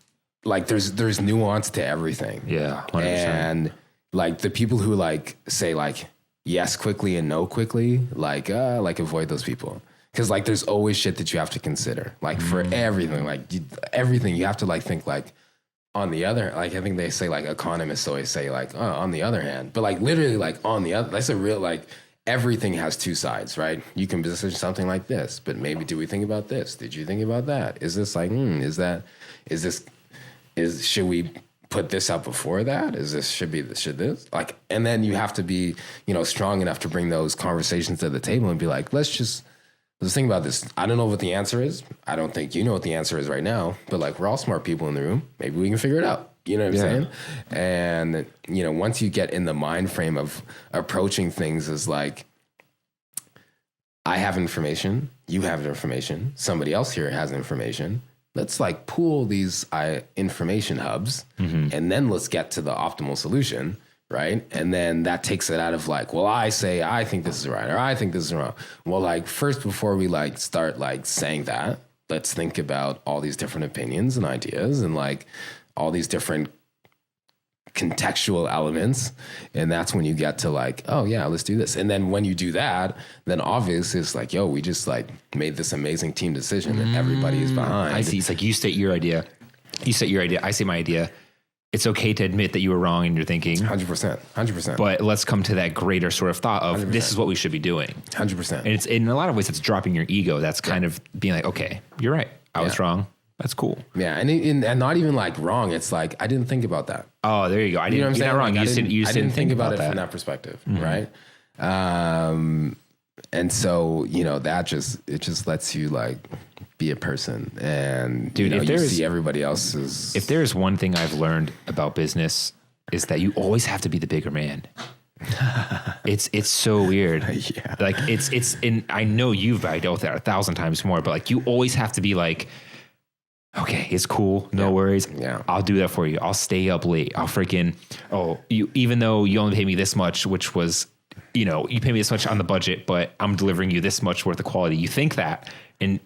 like there's nuance to everything. Yeah, 100%. And like the people who like say like yes quickly and no quickly, like avoid those people, because like there's always shit that you have to consider. Like for everything, like everything you have to like think like on the other. Like I think they say like economists always say like on the other hand, but like literally like on the other. That's a real like. Everything has two sides, right? You can position something like this, but maybe do we think about this? Did you think about that? Is this like, should we put this out before that? Should this? Like, and then you have to be, strong enough to bring those conversations to the table and be like, let's think about this. I don't know what the answer is. I don't think you know what the answer is right now, but like, we're all smart people in the room. Maybe we can figure it out. You know what I'm saying? And, once you get in the mind frame of approaching things as like, I have information, you have information, somebody else here has information. Let's like pool these information hubs and then let's get to the optimal solution, right? And then that takes it out of like, well, I think this is right or I think this is wrong. Well, like first, before we like start like saying that, let's think about all these different opinions and ideas and like all these different contextual elements. And that's when you get to like, oh yeah, let's do this. And then when you do that, then obviously it's like, yo, we just like made this amazing team decision that everybody is behind. I see. It's like you state your idea. I say my idea. It's okay to admit that you were wrong in your thinking. 100%. But let's come to that greater sort of thought of 100%. This is what we should be doing. 100%. And it's in a lot of ways, it's dropping your ego. That's kind of being like, okay, you're right. I was wrong. That's cool. Yeah, and not even like wrong. It's like I didn't think about that. Oh, there you go. You're not wrong. Like, you didn't think about it that from that perspective, right? And so that just lets you like be a person, and dude, if you see everybody else's. If there's one thing I've learned about business is that you always have to be the bigger man. It's so weird. Yeah. Like and I know you've dealt with that 1,000 times more, but like you always have to be like, okay, it's cool. No worries. Yeah. I'll do that for you. I'll stay up late. I'll freaking, even though you only pay me this much, which was, you pay me this much on the budget, but I'm delivering you this much worth of quality. You think that, and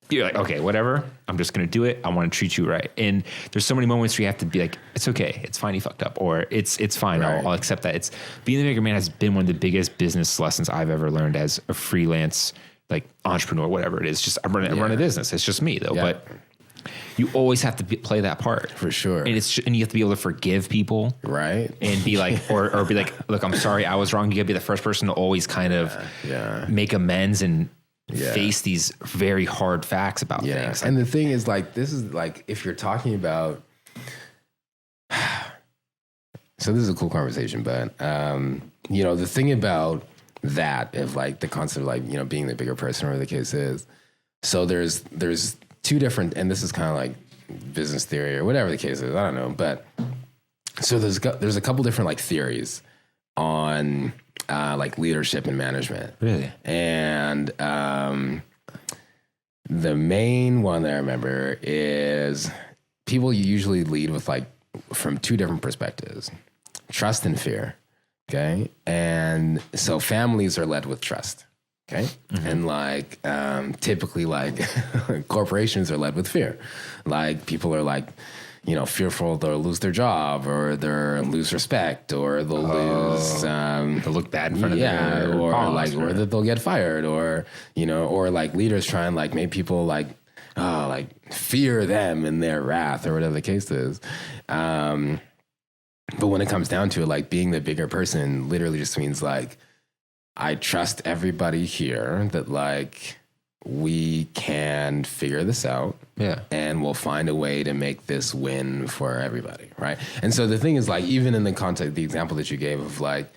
you're like, okay, whatever. I'm just going to do it. I want to treat you right. And there's so many moments where you have to be like, it's okay. It's fine. You fucked up, or it's fine. Right. I'll accept that. It's being the bigger man has been one of the biggest business lessons I've ever learned as a freelance, like entrepreneur, whatever it is. Just I'm running a business. It's just me though. Yeah. But you always have to play that part for sure, and you have to be able to forgive people, right? And be like, or be like, look, I'm sorry, I was wrong. You gotta be the first person to always kind of make amends and face these very hard facts about things. And the thing is, like, this is like if you're talking about, so this is a cool conversation, but the thing about that of like the concept of like being the bigger person, or whatever the case is. So there's two different, and this is kind of like business theory or whatever the case is. I don't know, but so there's a couple different like theories on like leadership and management. Really? And the main one that I remember is people usually lead with like from two different perspectives: trust and fear. Okay, and so families are led with trust. Okay. Mm-hmm. And like, typically like corporations are led with fear. Like people are like, fearful they'll lose their job, or they'll lose respect, or they'll lose, they'll look bad in front of their or boss, like, or that they'll get fired, or, or like leaders try and like make people like fear them in their wrath, or whatever the case is. But when it comes down to it, like being the bigger person literally just means like, I trust everybody here that like we can figure this out, and we'll find a way to make this win for everybody, right? And so the thing is, like, even in the context, the example that you gave of like,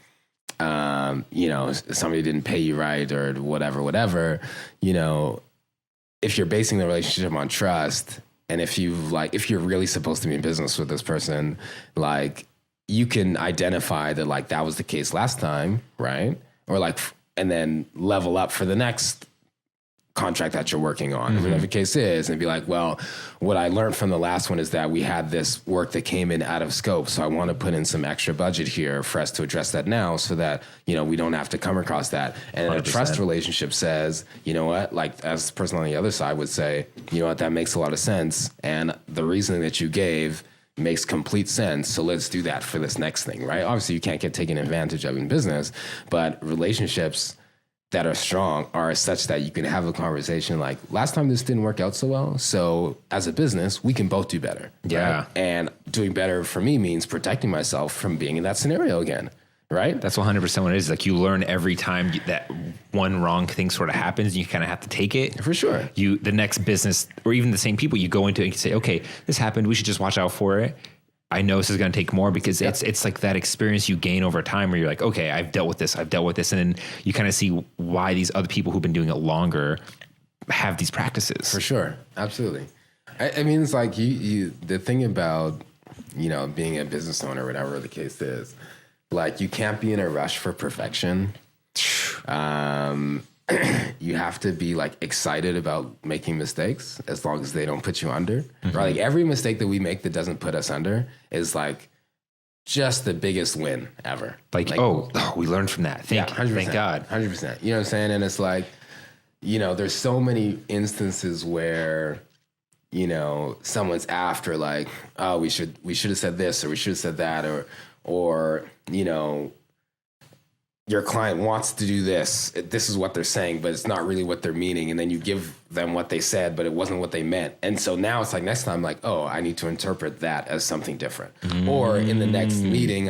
somebody didn't pay you right or whatever, if you're basing the relationship on trust, and if you're really supposed to be in business with this person, like you can identify that like that was the case last time, right? Or like, and then level up for the next contract that you're working on, whatever the case is, and be like, well, what I learned from the last one is that we had this work that came in out of scope. So I want to put in some extra budget here for us to address that now, so that, we don't have to come across that. And 100%. A trust relationship says, you know what, like as the person on the other side would say, you know what, that makes a lot of sense. And the reasoning that you gave makes complete sense. So let's do that for this next thing, right? Obviously you can't get taken advantage of in business, but relationships that are strong are such that you can have a conversation like, last time this didn't work out so well, so as a business, we can both do better. Yeah. Right? And doing better for me means protecting myself from being in that scenario again, right? That's 100% what it is. Like you learn every time that one wrong thing sort of happens, and you kind of have to take it. For sure. The next business, or even the same people, you go into it and you say, okay, this happened, we should just watch out for it. I know this is going to take more because it's like that experience you gain over time where you're like, okay, I've dealt with this. And then you kind of see why these other people who've been doing it longer have these practices. For sure. Absolutely. I mean, it's like the thing about, being a business owner, whatever the case is, like you can't be in a rush for perfection. You have to be like excited about making mistakes as long as they don't put you under. Right? Like every mistake that we make that doesn't put us under is like just the biggest win ever. Like we learned from that. Thank God. 100%. You know what I'm saying? And it's like, there's so many instances where, someone's after like, oh, we should have said this or we should have said that or your client wants to do this. This is what they're saying, but it's not really what they're meaning. And then you give them what they said, but it wasn't what they meant. And so now it's like next time, like, oh, I need to interpret that as something different. Or in the next meeting,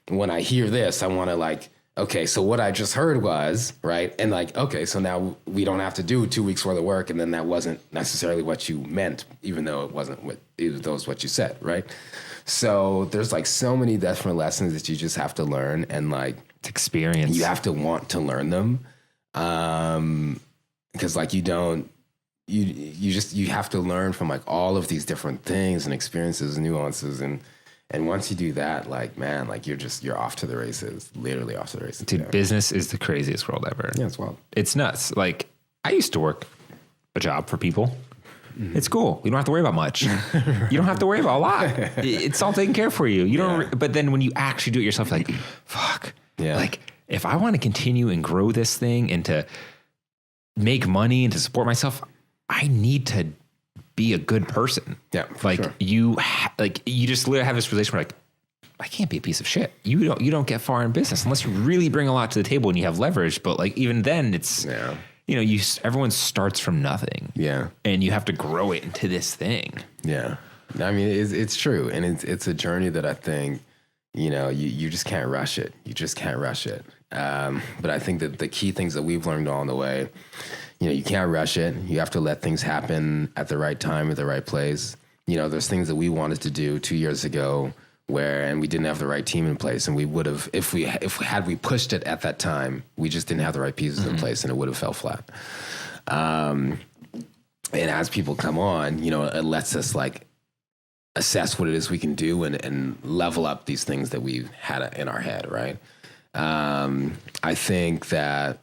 when I hear this, I want to like, okay, so what I just heard was, right? And like, okay, so now we don't have to do 2 weeks worth of work. And then that wasn't necessarily what you meant, even though it wasn't what you said, right? So there's like so many different lessons that you just have to learn. And like, experience. You have to want to learn them. Because like you have to learn from like all of these different things and experiences and nuances. And once you do that, like, man, like you're off to the races, literally off to the races. Dude, business is the craziest world ever. Yeah, it's wild. It's nuts. Like I used to work a job for people. It's cool. You don't have to worry about much. You don't have to worry about a lot. It's all taken care of for you. You don't, but then when you actually do it yourself, like, fuck. Yeah. Like if I want to continue and grow this thing and to make money and to support myself, I need to be a good person. Yeah. Like sure. you just literally have this realization where like, I can't be a piece of shit. You don't get far in business unless you really bring a lot to the table and you have leverage. But like, even then it's, everyone starts from nothing. Yeah. And you have to grow it into this thing. Yeah. I mean, it's true. And it's a journey that I think, you just can't rush it. You just can't rush it. But I think that the key things that we've learned along the way, you can't rush it. You have to let things happen at the right time, at the right place. There's things that we wanted to do 2 years ago and we didn't have the right team in place. And we would have, if we pushed it at that time, we just didn't have the right pieces in place and it would have fell flat. And as people come on, it lets us like, assess what it is we can do and level up these things that we've had in our head, right? I think that,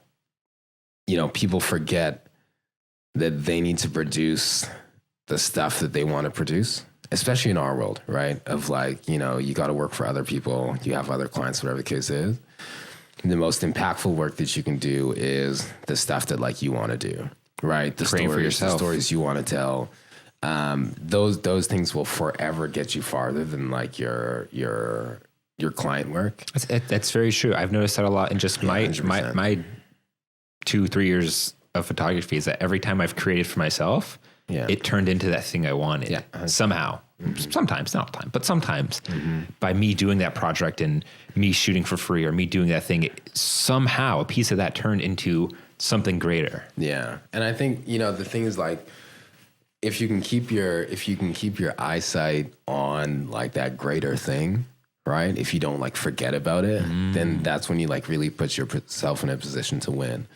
people forget that they need to produce the stuff that they want to produce, especially in our world, right? Of like, you got to work for other people, you have other clients, whatever the case is. The most impactful work that you can do is the stuff that like you want to do, right? The stories you want to tell. Those things will forever get you farther than like your client work. That's very true. I've noticed that a lot in just my 2-3 years of photography is that every time I've created for myself, it turned into that thing I wanted somehow. Sometimes, not all the time, but sometimes by me doing that project and me shooting for free or me doing that thing, somehow a piece of that turned into something greater. Yeah. And I think, the thing is like, if you can keep your eyesight on like that greater thing, right? If you don't like forget about it, then that's when you like really put yourself in a position to win.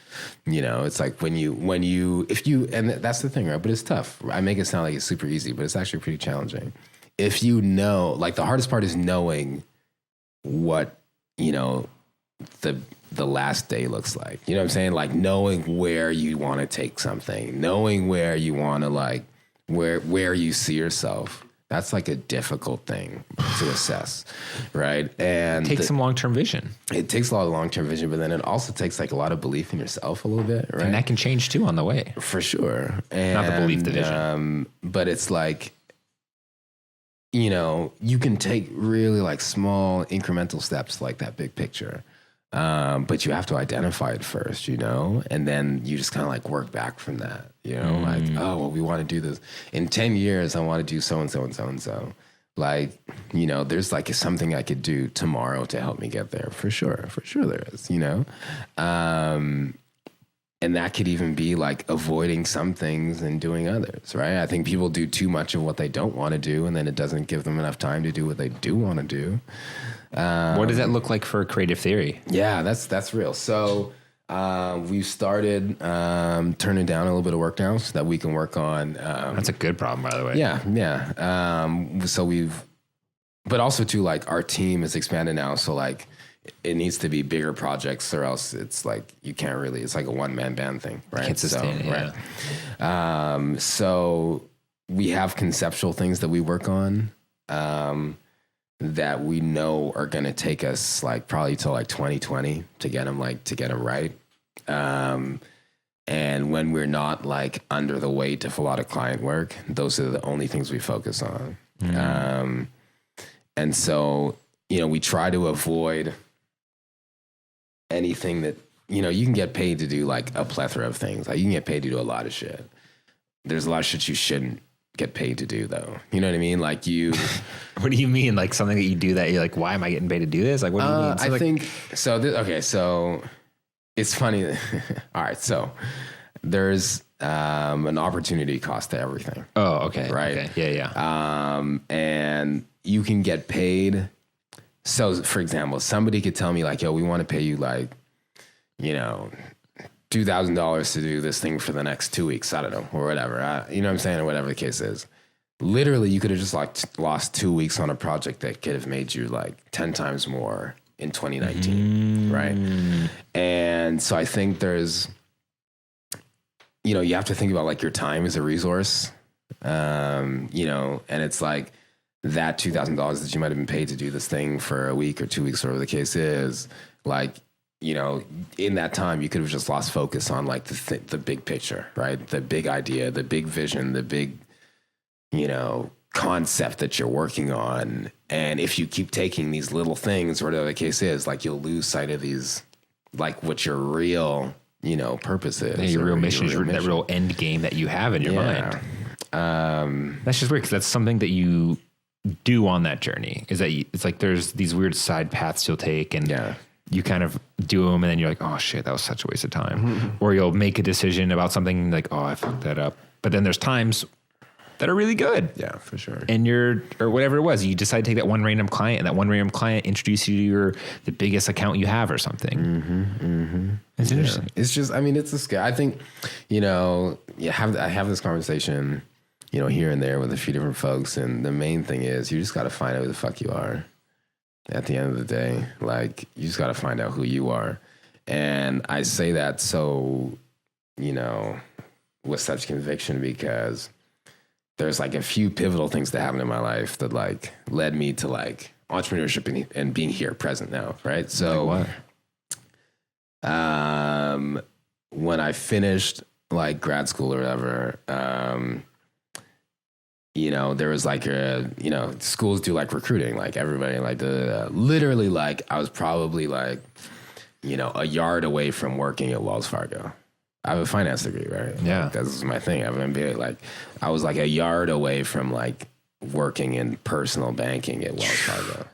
It's like and that's the thing, right? But it's tough. I make it sound like it's super easy, but it's actually pretty challenging. If like the hardest part is knowing what, the last day looks like. You know what I'm saying? Like knowing where you want to take something, knowing where you want to like, where you see yourself. That's like a difficult thing to assess, right? And it takes some long-term vision. It takes a lot of long-term vision, but then it also takes like a lot of belief in yourself a little bit, right? And that can change too on the way. For sure. And, not the belief, the vision. But it's like, you can take really like small incremental steps like that big picture. But you have to identify it first, and then you just kind of like work back from that, like, oh, well, we want to do this in 10 years. I want to do so-and-so and so-and-so. Like, there's like something I could do tomorrow to help me get there. For sure there is, and that could even be like avoiding some things and doing others, right? I think people do too much of what they don't want to do, and then it doesn't give them enough time to do what they do want to do. What does that look like for creative theory? Yeah, that's real. So we've started turning down a little bit of work now so that we can work on. That's a good problem, by the way. Yeah. But also too, like our team is expanded now. So like it needs to be bigger projects or else it's like, you can't really, it's like a one-man band thing, right? Can't sustain it, Right. So we have conceptual things that we work on that we know are going to take us like probably till like 2020 to get them right. And when we're not like under the weight of a lot of client work, those are the only things we focus on. And so, we try to avoid anything that, you can get paid to do like a plethora of things. Like you can get paid to do a lot of shit. There's a lot of shit you shouldn't get paid to do though. You know what I mean? Like you. What do you mean? Like something that you do that you're like, why am I getting paid to do this? Like, what do you mean? So I think, so it's funny. All right. So there's an opportunity cost to everything. Oh, okay. Right. Okay. Yeah. And you can get paid. So for example, somebody could tell me like, yo, we want to pay you like, $2,000 to do this thing for the next 2 weeks. I don't know, or whatever. You know what I'm saying? Or whatever the case is. Literally, you could have just like lost 2 weeks on a project that could have made you like 10 times more in 2019. Right. And so I think there's, you have to think about like your time as a resource, and it's like that $2,000 that you might have been paid to do this thing for a week or 2 weeks, or whatever the case is, like, in that time, you could have just lost focus on like the big picture, right? The big idea, the big vision, the big, concept that you're working on. And if you keep taking these little things, or whatever the case is, like you'll lose sight of these, like what your real, purpose is. Yeah, your real mission, that real end game that you have in your mind. That's just weird because that's something that you do on that journey. Is that it's like there's these weird side paths you'll take, and you kind of do them, and then you're like, oh shit, that was such a waste of time. Or you'll make a decision about something like, oh, I fucked that up. But then there's times that are really good. Yeah, for sure. And or whatever it was, you decide to take that one random client, and that one random client introduces you to the biggest account you have or something. It's interesting. It's just, it's a scale. I think, I have this conversation, here and there with a few different folks. And the main thing is you just got to find out who the fuck you are. At the end of the day, like you just got to find out who you are. And I say that so, with such conviction, because there's like a few pivotal things that happened in my life that like led me to like entrepreneurship and being here present now. Right. So like what? When I finished like grad school or whatever, there was like schools do like recruiting, like everybody, like literally like I was probably like, a yard away from working at Wells Fargo. I have a finance degree, right? Yeah. Like, that's my thing. I have an MBA. Like I was like a yard away from like working in personal banking at Wells Fargo.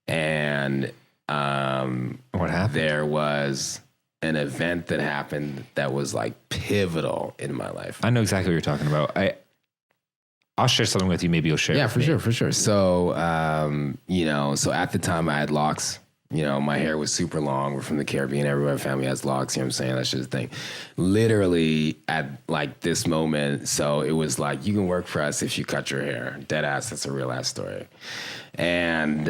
And what happened? There was an event that happened that was like pivotal in my life. I know exactly what you're talking about. I'll share something with you. Maybe you'll share. Yeah, for sure. So, so at the time I had locks, my hair was super long. We're from the Caribbean. Everyone in my family has locks. You know what I'm saying? That's just the thing. Literally at like this moment. So it was like, you can work for us if you cut your hair. Dead ass. That's a real ass story. And,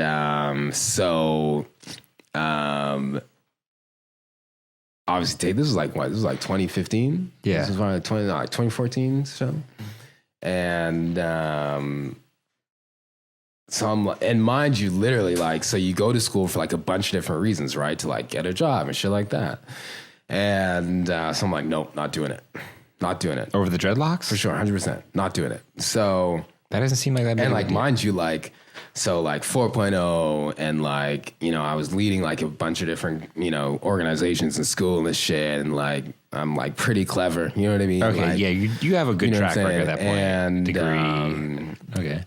obviously this was like what? This was like 2015. Yeah. This was like 2014. So. And and mind you, literally like, so you go to school for like a bunch of different reasons, right? To like get a job and shit like that. And so I'm like, nope, not doing it. Over the dreadlocks? For sure, 100%. Not doing it. So that doesn't seem like that big. And like, mind you, like, so like 4.0 and like, I was leading like a bunch of different, organizations in school and this shit. And like, I'm like pretty clever. You know what I mean? Okay. Like, yeah. You have a good track record at that point. And, degree. Okay.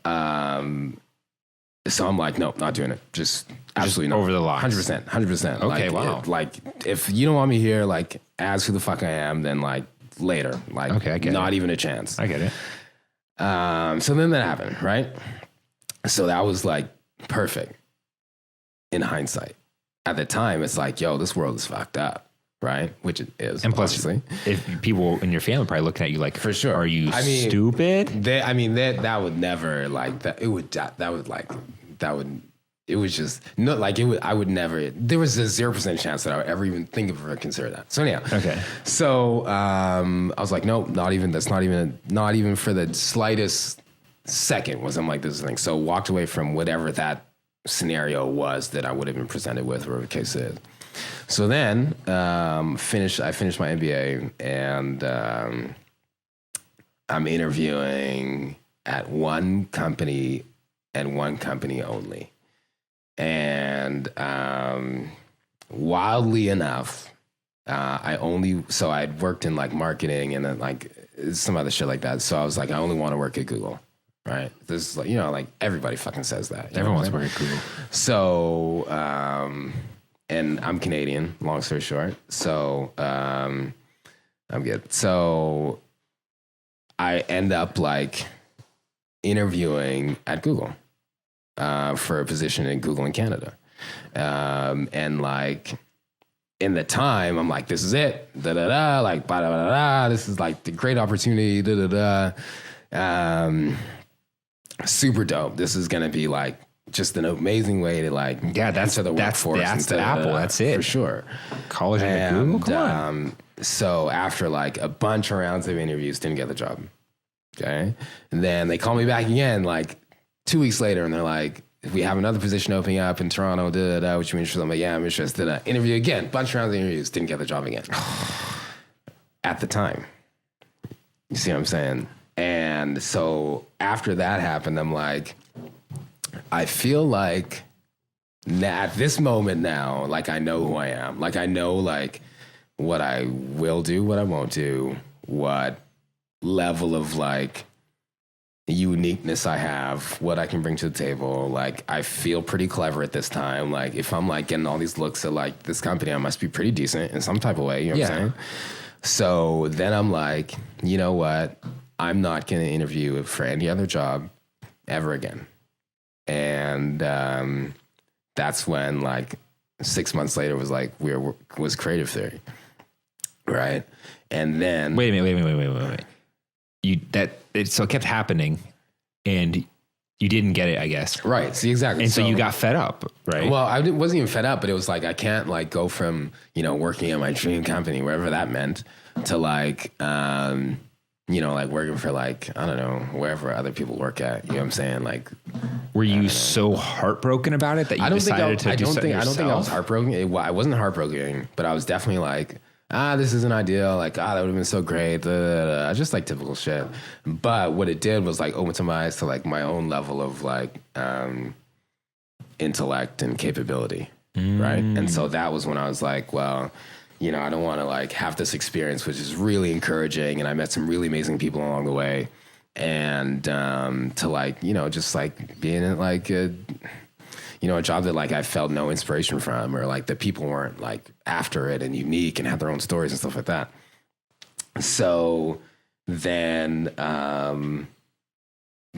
So I'm like, nope, not doing it. Just absolutely not. over the line. 100%. Okay, like, wow. Like if you don't want me here, like as who the fuck I am, then like later. Like Okay, I get not it. even a chance. I get it. So then that happened, right? So that was like perfect in hindsight. At the time, it's like, yo, this world is fucked up, right? Which it is, And plus, obviously. if people in your family probably looking at you like, For sure. are you I mean, stupid? That would never like that. It would it was just no, like it would, I would never, there was a 0% chance that I would ever even think of or consider that. So anyhow, Okay. So, I was like, nope, not even for the slightest second was I'm like, this is the thing. So walked away from whatever that scenario was that I would have been presented with, whatever the case is. So then, I finished my MBA and, I'm interviewing at one company and one company only. And wildly enough, I'd worked in like marketing and then like some other shit like that. So I was like, I only want to work at Google, right? This is like, like everybody fucking says that. Everyone wants to work at Google. So, and I'm Canadian, long story short. So I'm good. So I end up like interviewing at Google. For a position in Google in Canada. And like in the time, I'm like, this is it. Like, this is like the great opportunity. Super dope. This is going to be like just an amazing way to like, that's the workforce. That's the Apple. That's it. For sure. College at Google. Come on. So after like a bunch of rounds of interviews, didn't get the job. Okay. And then they call me back again, like, 2 weeks later, and they're like, we have another position opening up in Toronto, which you interested? I'm like, yeah, I'm interested. Interview again, bunch of rounds of interviews, didn't get the job again. At the time. You see what I'm saying? And so after that happened, I'm like, I feel like at this moment now, like I know who I am. Like I know like what I will do, what I won't do, what level of like uniqueness I have, what I can bring to the table. Like I feel pretty clever at this time. Like if I'm like getting all these looks at like this company, I must be pretty decent in some type of way. You know what I'm saying? So then I'm like, you know what? I'm not going to interview for any other job ever again. And that's when like 6 months later was like was Creative Theory, right? And then wait a minute. So it kept happening, and you didn't get it, I guess. Right. See, exactly. And so you got fed up, right? Well, I wasn't even fed up, but it was like I can't like go from working at my dream company, wherever that meant, to like like working for like I don't know wherever other people work at. You know what I'm saying? Like, were you so heartbroken about it that you decided to do something yourself? I don't think I was heartbroken. I wasn't heartbroken, but I was definitely like, this isn't ideal. Like, that would have been so great. Just like typical shit. But what it did was like open my eyes to like my own level of like intellect and capability. Right. And so that was when I was like, well, I don't want to like have this experience, which is really encouraging. And I met some really amazing people along the way. And to like, just like being in like a job that like I felt no inspiration from, or like the people weren't like after it and unique and had their own stories and stuff like that. So then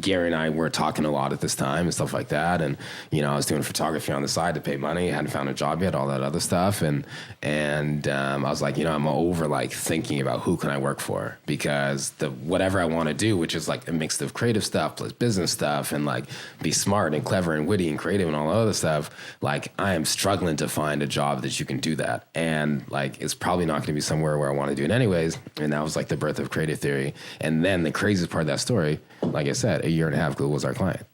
Gary and I were talking a lot at this time and stuff like that. And, I was doing photography on the side to pay money. I hadn't found a job yet, all that other stuff. And I was like, I'm over like thinking about who can I work for, because whatever I want to do, which is like a mix of creative stuff plus business stuff and like be smart and clever and witty and creative and all that other stuff. Like I am struggling to find a job that you can do that. And like, it's probably not going to be somewhere where I want to do it anyways. And that was like the birth of Creative Theory. And then the craziest part of that story, like I said, 1.5 years, Google was our client.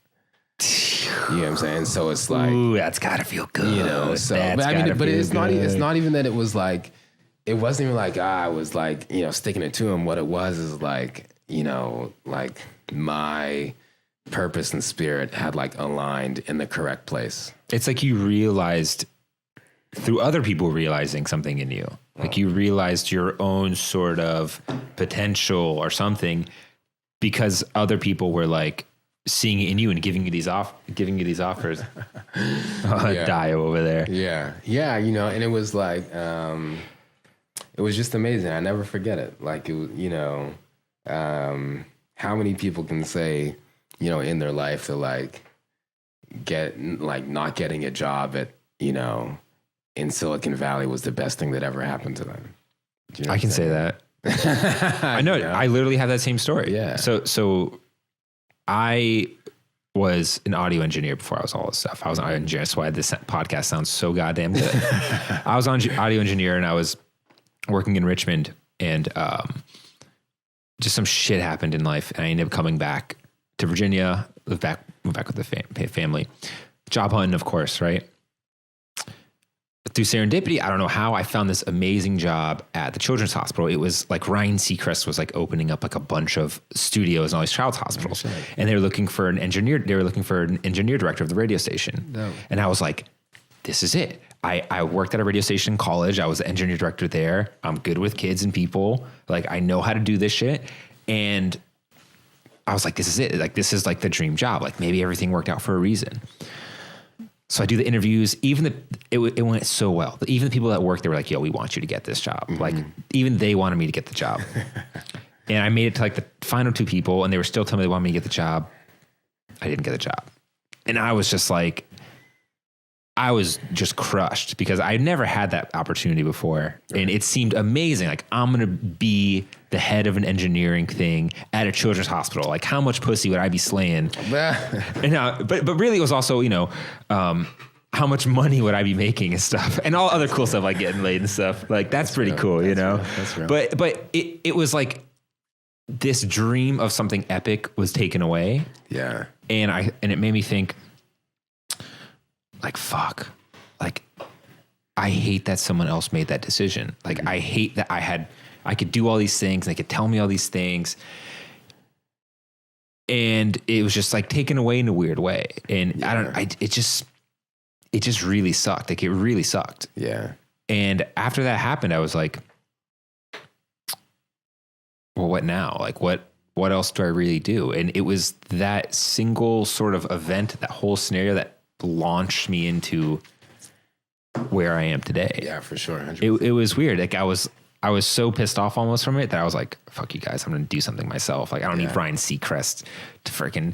You know what I'm saying? So it's like, ooh, that's gotta feel good. So, but it's not even that it was like, it wasn't even like, I was like, sticking it to him. What it was is like, like my purpose and spirit had like aligned in the correct place. It's like you realized through other people realizing something in you, like you realized your own sort of potential or something, because other people were like seeing it in you and giving you these offers. Dio over there. Yeah. Yeah. You know, and it was like, it was just amazing. I never forget it. Like, it was, you know, how many people can say, you know, in their life to like not getting a job at, you know, in Silicon Valley was the best thing that ever happened to them. You know I can say that. I know. Yeah. I literally have that same story. Yeah. So I was an audio engineer before I was all this stuff. I was an audio engineer. That's why this podcast sounds so goddamn good. I was an audio engineer and I was working in Richmond, and just some shit happened in life, and I ended up coming back to Virginia, moved back with the family. Job hunting, of course, right? Through serendipity, I don't know how, I found this amazing job at the Children's Hospital. It was like Ryan Seacrest was like opening up like a bunch of studios in all these child's hospitals. And they were looking for an engineer. They were looking for an engineer director of the radio station. No. And I was like, this is it. I worked at a radio station in college. I was the engineer director there. I'm good with kids and people. Like, I know how to do this shit. And I was like, this is it. Like, this is like the dream job. Like, maybe everything worked out for a reason. So I do the interviews. It went so well. Even the people that work, they were like, yo, we want you to get this job. Mm-hmm. Like, even they wanted me to get the job. And I made it to like the final 2 people, and they were still telling me they wanted me to get the job. I didn't get the job. And I was just like, I was just crushed because I never had that opportunity before. Right. And it seemed amazing. Like, I'm going to be the head of an engineering thing at a children's hospital. Like, how much pussy would I be slaying? And, but really it was also, you know, how much money would I be making and stuff, and all other cool stuff like getting laid and stuff. Like, that's pretty cool, you know? That's real. But it was like this dream of something epic was taken away. Yeah. And it made me think, like, fuck, like, I hate that someone else made that decision. Like, I hate that I could do all these things, and they could tell me all these things. And it was just like taken away in a weird way. And it just really sucked. Like, it really sucked. Yeah. And after that happened, I was like, well, what now? Like, what else do I really do? And it was that single sort of event, that whole scenario that launched me into where I am today. Yeah, for sure. It was weird. Like, I was so pissed off almost from it that I was like, fuck you guys, I'm going to do something myself. Like, I don't need Ryan Seacrest to freaking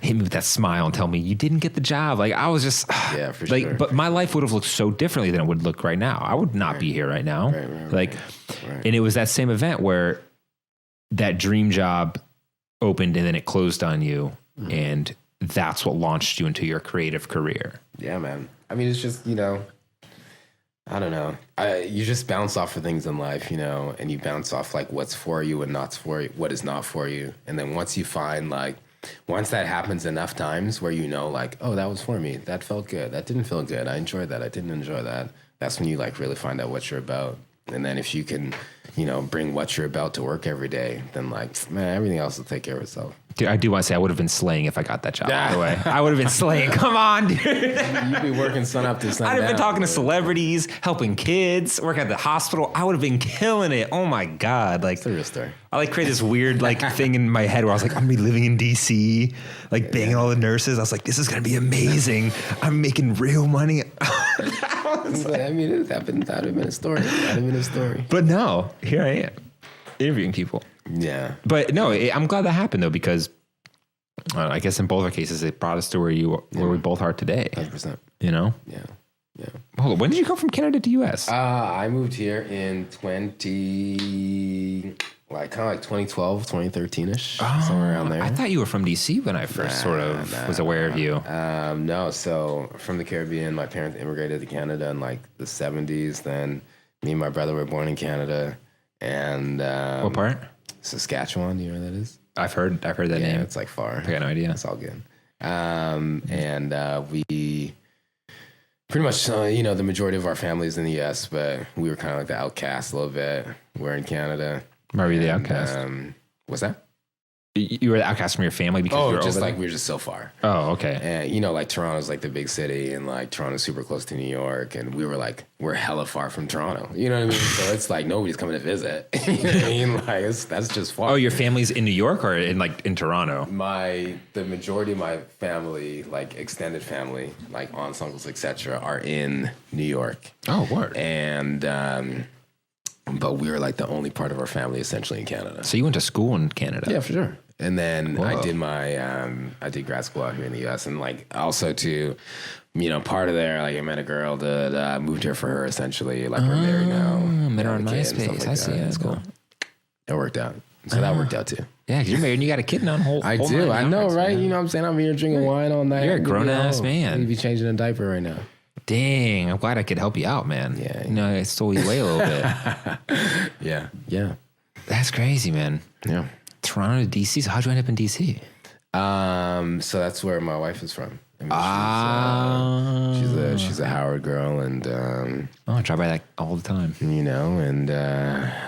hit me with that smile and tell me you didn't get the job. Like, I was just, yeah, for like, sure. But my life would have looked so differently than it would look right now. I would not be here right now. Right. And it was that same event where that dream job opened and then it closed on you. Mm-hmm. And that's what launched you into your creative career. Yeah, man. I mean, it's just, you know, I don't know. You just bounce off of things in life, you know, and you bounce off like what's for you and not for you, what is not for you. And then once you find like, once that happens enough times where you know like, oh, that was for me. That felt good. That didn't feel good. I enjoyed that. I didn't enjoy that. That's when you like really find out what you're about. And then if you can, you know, bring what you're about to work every day, then like, man, everything else will take care of itself. Dude, I do want to say I would have been slaying if I got that job, by the way. I would have been slaying. Come on, dude. You'd be working sun up to sun down. I'd have been talking to celebrities, helping kids, working at the hospital. I would have been killing it. Oh, my God. Like, it's a real story. I like created this weird like thing in my head where I was like, I'm going to be living in D.C., like banging all the nurses. I was like, this is going to be amazing. I'm making real money. I mean, that would have been a story. That would have been a story. But no, here I am, interviewing people. Yeah. But no, I'm glad that happened, though, because I guess in both our cases, it brought us to where we both are today. 100%. You know? Yeah. Yeah. Hold on. When did you come from Canada to U.S.? I moved here in 2012, 2013-ish, somewhere around there. I thought you were from D.C. when I first was aware of you. No, so from the Caribbean, my parents immigrated to Canada in like the 70s. Then me and my brother were born in Canada. And what part? Saskatchewan. Do you know where that is? I've heard that name. Yeah, it's like far. I got no idea. It's all good. And we pretty much, you know, the majority of our family's in the U.S., but we were kind of like the outcast a little bit. We're in Canada. Why were you the outcast? What's that? You were the outcast from your family because you were just over like there? we were just so far. Oh, okay. And like Toronto's like the big city, and like Toronto's super close to New York, and we're hella far from Toronto. You know what I mean? So it's like nobody's coming to visit. You know what I mean? Like that's just far. Oh, your family's in New York or in Toronto? The majority of my family, like extended family, like aunts, uncles, etc., are in New York. Oh, word. And but we're like the only part of our family essentially in Canada. So you went to school in Canada? Yeah, for sure. And then Whoa. I did I did grad school out here in the U.S. and like also to, part of there, like I met a girl that moved here for her essentially. Like we're married now. Met her on have a kid and stuff MySpace. like I see. that. That's cool. It worked out. So that worked out too. Yeah, because you're married and you got a kid now. I do. I know, right? Man. You know what I'm saying? I'm here drinking wine all night. You're a grown-ass man. You'd be changing a diaper right now. Dang, I'm glad I could help you out, man. Yeah. I stole you away a little bit. Yeah. Yeah. That's crazy, man. Yeah. Toronto to DC. So how'd you end up in DC? So that's where my wife is from. I mean, she's a Howard girl, and I drive by that all the time. and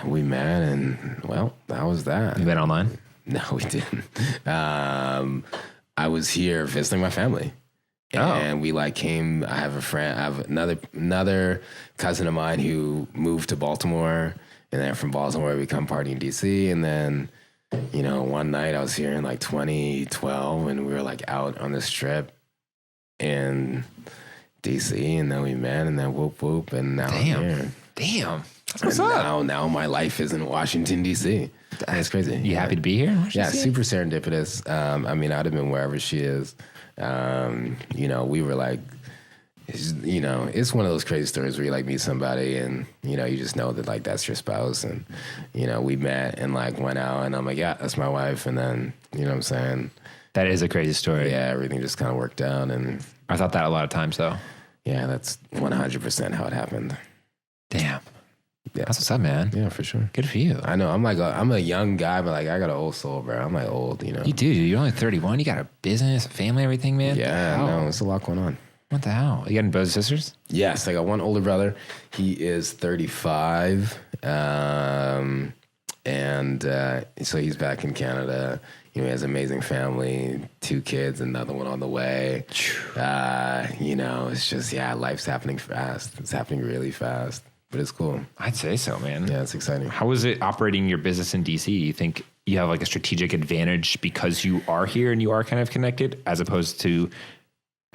we met, and well, that was that. You met online? No, we didn't. I was here visiting my family. And we came. I have a friend. I have another cousin of mine who moved to Baltimore, and then from Baltimore we come partying in DC. And then, one night I was here in 2012, and we were out on the strip in DC, and then we met, and then whoop whoop, and now I'm here. Damn. That's And what's up. now my life is in Washington D.C. That's crazy. You happy to be here? in Washington, Yeah, DC? super serendipitous. I'd have been wherever she is. We were it's one of those crazy stories where you meet somebody and, you just know that that's your spouse. And, we met and went out and I'm like, yeah, that's my wife. And then, you know what I'm saying? That is a crazy story. Yeah, everything just kind of worked out. And I thought that a lot of times, though. yeah, that's 100% how it happened. Damn. Yeah. That's what's up, man. Yeah, for sure. Good for you. I know. I'm a young guy, but I got an old soul, bro. I'm old, You do. You're only 31. You got a business, a family, everything, man. Yeah, Wow. no, there's a lot going on. What the hell? You got any brothers and sisters? Yes, I got one older brother. He is 35. So he's back in Canada. He has an amazing family, 2 kids, another one on the way. It's just, life's happening fast. It's happening really fast, but it's cool. I'd say so, man. Yeah, it's exciting. How is it operating your business in DC? You think you have a strategic advantage because you are here and you are kind of connected as opposed to,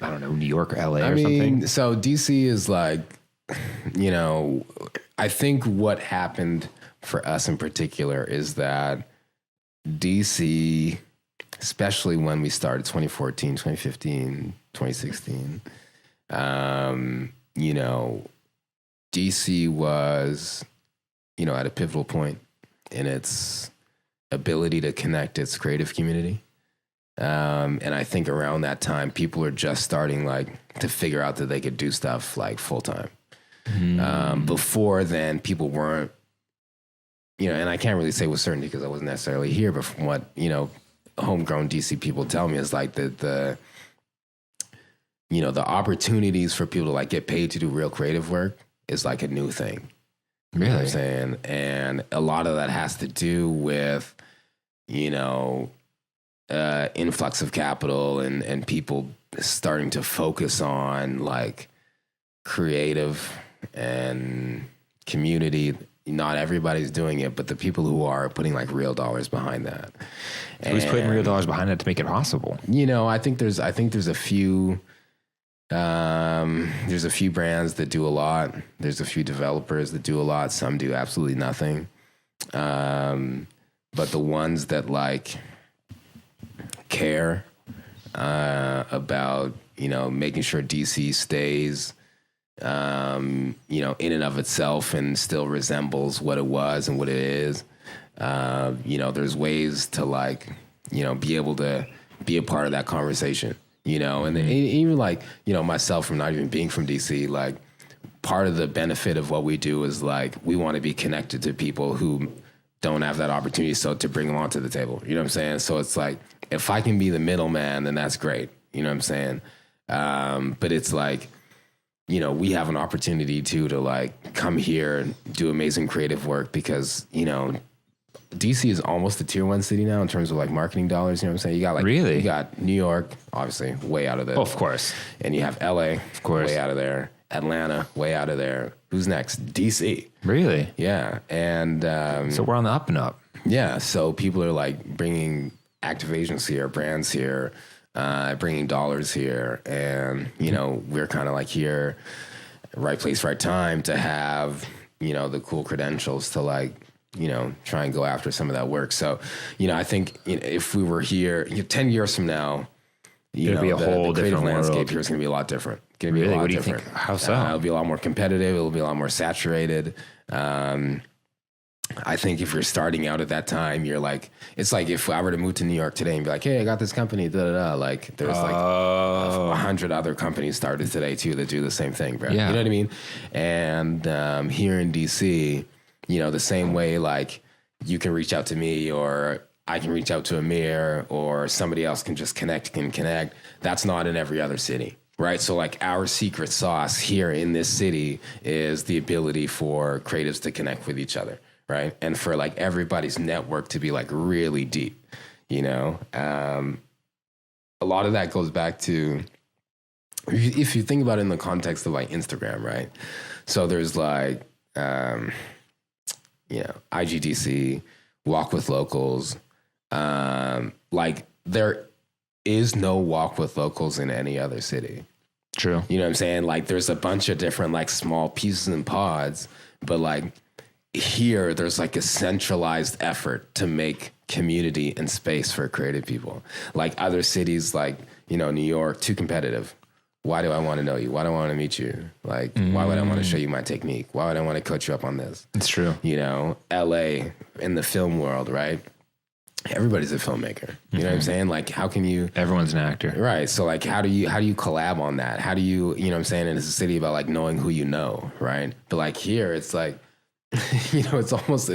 I don't know, New York or LA or something? So DC is I think what happened for us in particular is that DC, especially when we started 2014, 2015, 2016, DC was, at a pivotal point in its ability to connect its creative community. And I think around that time, people are just starting to figure out that they could do stuff full time. Before then, people weren't, and I can't really say with certainty because I wasn't necessarily here, but from what, homegrown DC people tell me is the opportunities for people to get paid to do real creative work is a new thing. Really? You know what I'm saying? And a lot of that has to do with, influx of capital and people starting to focus on creative and community. Not everybody's doing it, but the people who are putting real dollars behind that. So who's putting real dollars behind it to make it possible? I think there's a few brands that do a lot. There's a few developers that do a lot. Some do absolutely nothing. But the ones that care about making sure DC stays in and of itself and still resembles what it was and what it is. There's ways to be able to be a part of that conversation, and even myself from not even being from DC, part of the benefit of what we do is we want to be connected to people who don't have that opportunity. So to bring them onto the table, you know what I'm saying? So it's if I can be the middleman, then that's great. You know what I'm saying? But it's we have an opportunity to come here and do amazing creative work because, DC is almost a tier 1 city now in terms of like marketing dollars. You know what I'm saying? You got like, Really? You got New York, obviously way out of there. Oh, of course. And you have LA, of course, way out of there. Atlanta, way out of there. Who's next? DC. Really? Yeah. And so we're on the up and up. Yeah. So people are like bringing activations here, brands here, bringing dollars here. And, you know, we're kind of like here, right place, right time to have, you know, the cool credentials to like, you know, try and go after some of that work. So, you know, I think if we were here 10 years from now, it'll be a whole the creative different landscape world. here is going to be a lot different. Going to be Really? a lot What do you different. think? How so? It'll be a lot more competitive. It'll be a lot more saturated. I think if you're starting out at that time, you're like, it's like if I were to move to New York today and be like, hey, I got this company, like there's like 100 other companies started today too that do the same thing, bro. Yeah. You know what I mean? And here in DC, you know, the same way, like you can reach out to me or I can reach out to Amir or somebody else can just connect. That's not in every other city. Right. So like our secret sauce here in this city is the ability for creatives to connect with each other. Right. And for like everybody's network to be like really deep, you know, a lot of that goes back to, if you think about it in the context of like Instagram, right? So there's like, you know, IGDC, Walk with Locals, like there is no Walk with Locals in any other city. True. You know what I'm saying? Like there's a bunch of different like small pieces and pods, but like here there's like a centralized effort to make community and space for creative people. Like other cities, like, you know, New York, too competitive. Why do I want to know you? Why do I want to meet you? Like, why would I want to show you my technique? Why would I want to coach you up on this? It's true. You know, LA in the film world, right? Everybody's a filmmaker. You know what I'm saying? Like, how can you? Everyone's an actor. Right. So like, how do you collab on that? How do you know what I'm saying? And it's a city about like knowing who you know, right? But like here, it's like, you know, it's almost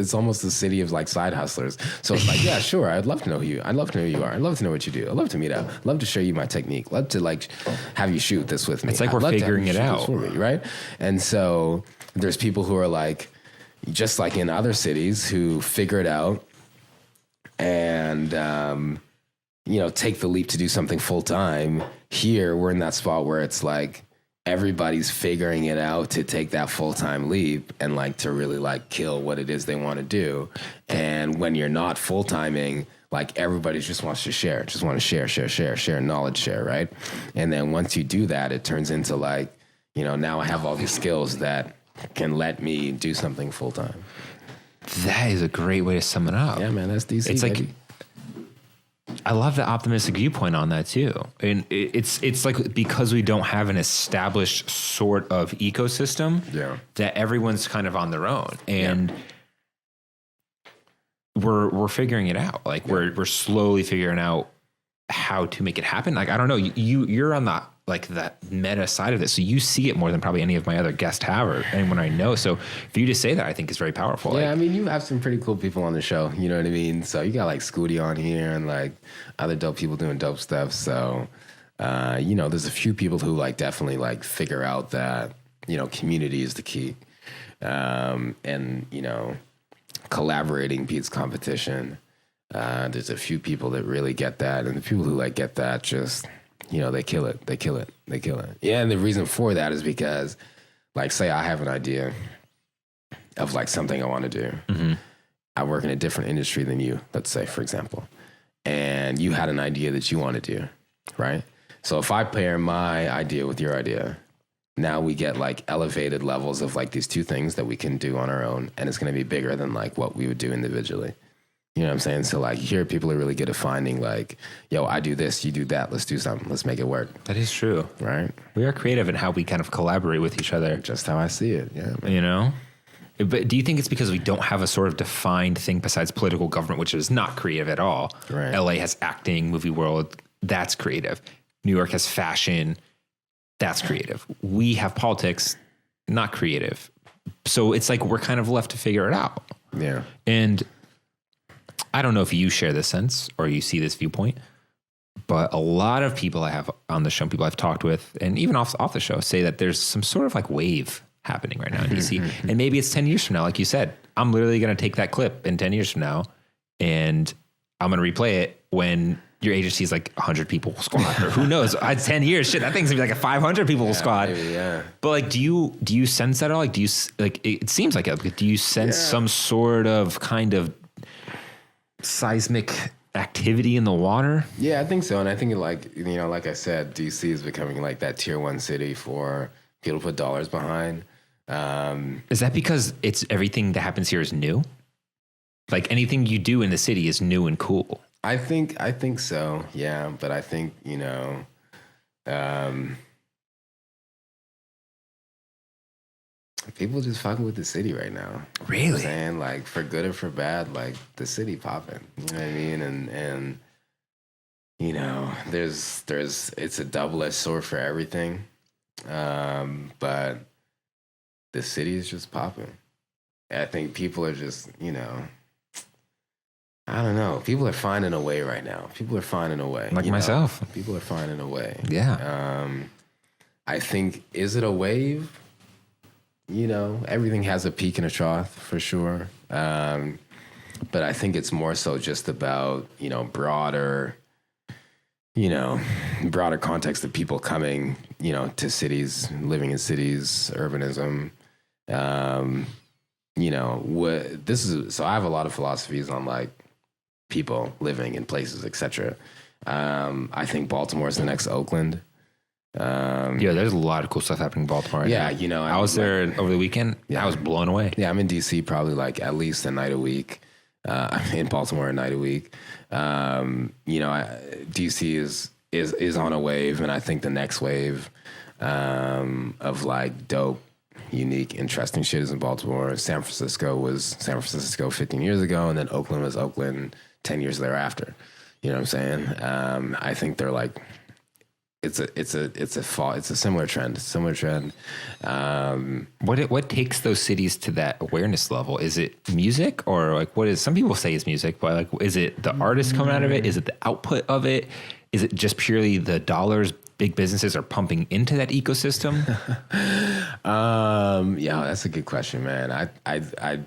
a city of like side hustlers. So it's like, yeah, sure. I'd love to know you. I'd love to know who you are. I'd love to know what you do. I'd love to meet up. I'd love to show you my technique. Love to like have you shoot this with me. It's like I'd we're love to have figuring you it shoot out. this for me, right? And so there's people who are like, just like in other cities who figure it out and, you know, take the leap to do something full time. Here, we're in that spot where it's like, everybody's figuring it out to take that full-time leap and like to really like kill what it is they want to do. And when you're not full-timing, like everybody just wants to share, share, knowledge share, right? And then once you do that, it turns into like, you know, now I have all these skills that can let me do something full-time. That is a great way to sum it up. Yeah, man, that's DC. It's baby. like, I love the optimistic viewpoint on that too. And it's like, because we don't have an established sort of ecosystem, that everyone's kind of on their own, and we're figuring it out. Like we're slowly figuring out how to make it happen. Like, I don't know, you're on the, like that meta side of it. So you see it more than probably any of my other guests have or anyone I know. So for you to say that, I think is very powerful. Yeah, like, I mean, you have some pretty cool people on the show. You know what I mean? So you got like Scooty on here and like other dope people doing dope stuff. So, you know, there's a few people who like definitely like figure out that, you know, community is the key. And, you know, collaborating beats competition. There's a few people that really get that. And the people who like get that just... you know, they kill it. Yeah, and the reason for that is because, like, say I have an idea of, like, something I want to do. Mm-hmm. I work in a different industry than you, let's say, for example. And you had an idea that you want to do, right? So if I pair my idea with your idea, now we get, like, elevated levels of, like, these two things that we can do on our own. And it's going to be bigger than, like, what we would do individually. You know what I'm saying? So like here, people are really good at finding like, yo, I do this, you do that. Let's do something. Let's make it work. that is true. Right? We are creative in how we kind of collaborate with each other. Just how I see it. Yeah. Man. You know? But do you think it's because we don't have a sort of defined thing besides political government, which is not creative at all? Right. LA has acting, movie world. That's creative. New York has fashion. That's creative. We have politics, not creative. So it's like we're kind of left to figure it out. Yeah. And I don't know if you share this sense or you see this viewpoint, but a lot of people I have on the show, people I've talked with, and even off the show, say that there's some sort of like wave happening right now in DC. And maybe it's 10 years from now, like you said, I'm literally going to take that clip in 10 years from now and I'm going to replay it when your agency is like 100 people squad, or who knows? 10 years, shit, that thing's gonna be like a 500 people squad. Maybe, yeah. But like, do you sense that at all? Like, do you like? It seems like it. Do you sense some sort of kind of seismic activity in the water? Yeah, I think so. And I think like like I said, DC is becoming like that tier 1 city for people to put dollars behind. Is that because it's everything that happens here is new? Like anything you do in the city is new and cool. I think so. Yeah. But I think, people just fucking with the city right now. Really? You know what I'm saying? Like, for good or for bad, like, the city popping. You know what I mean? And there's it's a double-edged sword for everything. But the city is just popping. I think people are just, I don't know. People are finding a way right now. People are finding a way. Like myself. People are finding a way. Yeah. I think, is it a wave? Everything has a peak and a trough for sure. But I think it's more so just about, broader context of people coming, to cities, living in cities, urbanism. So I have a lot of philosophies on like people living in places, etc. I think Baltimore is the next Oakland. There's a lot of cool stuff happening in Baltimore. Right now. I was there over the weekend. Yeah, I was blown away. Yeah, I'm in DC probably like at least a night a week. I'm in Baltimore a night a week. DC is on a wave, and I think the next wave of like dope, unique, interesting shit is in Baltimore. San Francisco was San Francisco 15 years ago, and then Oakland was Oakland 10 years thereafter. You know what I'm saying? I think they're like, it's a similar trend. What takes those cities to that awareness level? Is it music, or like what is? Some people say it's music, but like, is it the artists coming out of it? Is it the output of it? Is it just purely the dollars big businesses are pumping into that ecosystem? Yeah, that's a good question, man. I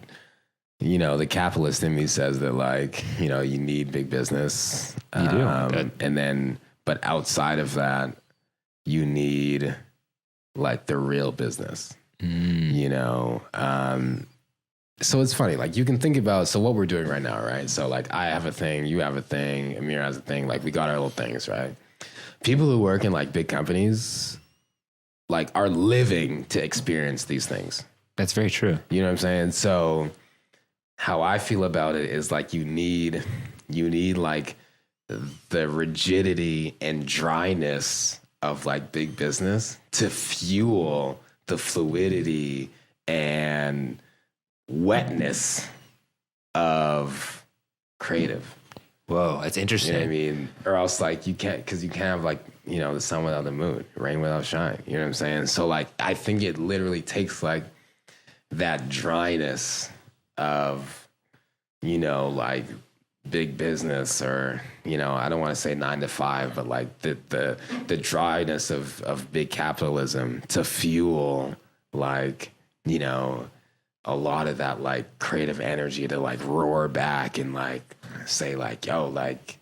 the capitalist in me says that like, you need big business. You do. And then, but outside of that, you need like the real business, so it's funny, like you can think about, so what we're doing right now, right? So like I have a thing, you have a thing, Amir has a thing, like we got our little things, right? People who work in like big companies, like are living to experience these things. That's very true. You know what I'm saying? So how I feel about it is like you need like the rigidity and dryness of like big business to fuel the fluidity and wetness of creative. Whoa, that's interesting. You know what I mean? Or else like you can't have like, the sun without the moon, rain without shine. You know what I'm saying? So like, I think it literally takes like that dryness of, like big business, or, I don't want to say 9 to 5, but like the dryness of big capitalism to fuel like, a lot of that like creative energy to like roar back and like say like, yo, like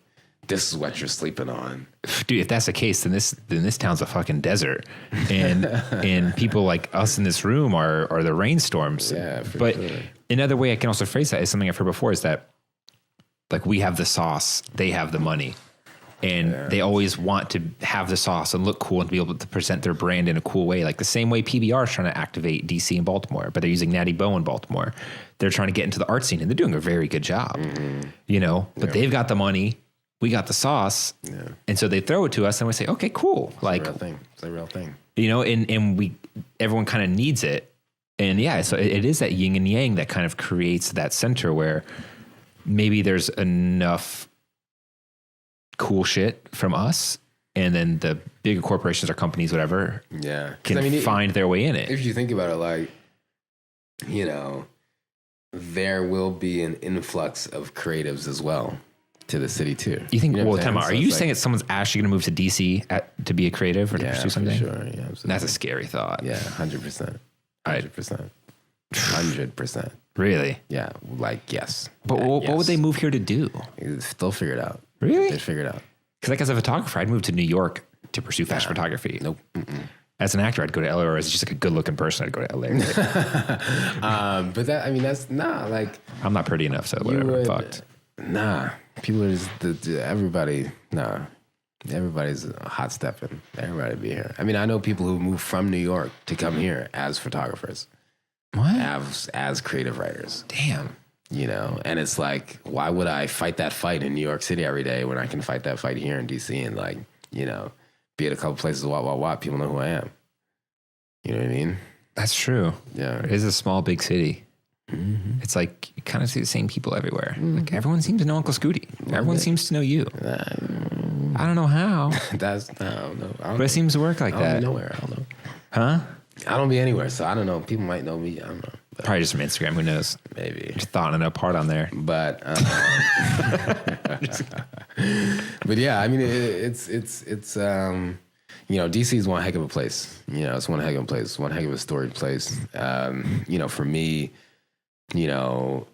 this is what you're sleeping on. Dude, if that's the case, then this town's a fucking desert. And people like us in this room are the rainstorms. Yeah, for but sure. Another way I can also phrase that is something I've heard before, is that like we have the sauce, they have the money. And they always want to have the sauce and look cool and to be able to present their brand in a cool way. Like the same way PBR is trying to activate DC and Baltimore, but they're using Natty Boh in Baltimore. They're trying to get into the art scene, and they're doing a very good job, but they've got the money. We got the sauce. Yeah. And so they throw it to us and we say, okay, cool. Like it's a real thing, and everyone kind of needs it. And yeah, so it is that yin and yang that kind of creates that center where maybe there's enough cool shit from us, and then the bigger corporations or companies, whatever, can find their way in it. If you think about it, like, there will be an influx of creatives as well to the city too. You think? Time out. Are you saying that someone's actually going to move to DC to be a creative or to pursue something? Sure. Yeah, absolutely. That's a scary thought. Yeah, 100%. 100%. 100%. Really? Yeah, like yes. But what would they move here to do? They'll figure it out. Really? They figure it out. Because like as a photographer, I'd move to New York to pursue fashion photography. Nope. As an actor, I'd go to LA, or as just like a good-looking person, I'd go to LA. But that's like I'm not pretty enough, so whatever. Fucked. Nah, people are just everybody. Nah, everybody's hot stepping. Everybody be here. I mean, I know people who move from New York to come here as photographers, What? as creative writers. Damn. You know, and it's like, why would I fight that fight in New York City every day when I can fight that fight here in DC and like, you know, be at a couple places, what, people know who I am. You know what I mean? That's true. Yeah. It is a small, big city. Mm-hmm. It's like you kind of see the same people everywhere. Like everyone seems to know Uncle Scooty. Everyone seems to know you. I don't know how, I don't know. but it seems to work like I don't that. be nowhere. I don't know. Huh? I don't be anywhere, so I don't know. People might know me. I don't know. But Probably just from Instagram. Who knows? maybe. Just thawing it up hard on there. But but yeah, I mean, it's you know, DC is one heck of a place. You know, it's one heck of a place, one heck of a storied place. You know, for me, you know,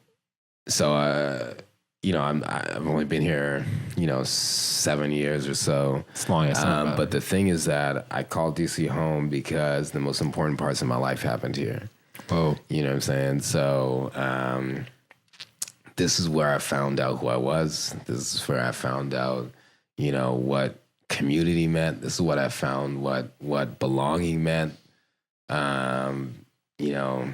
so you know, I've only been here, you know, 7 years or so. It's long as But the thing is that I call DC home because the most important parts of my life happened here. Whoa. You know what I'm saying? So this is where I found out who I was. This is where I found out, you know, what community meant. This is what I found what belonging meant. You know,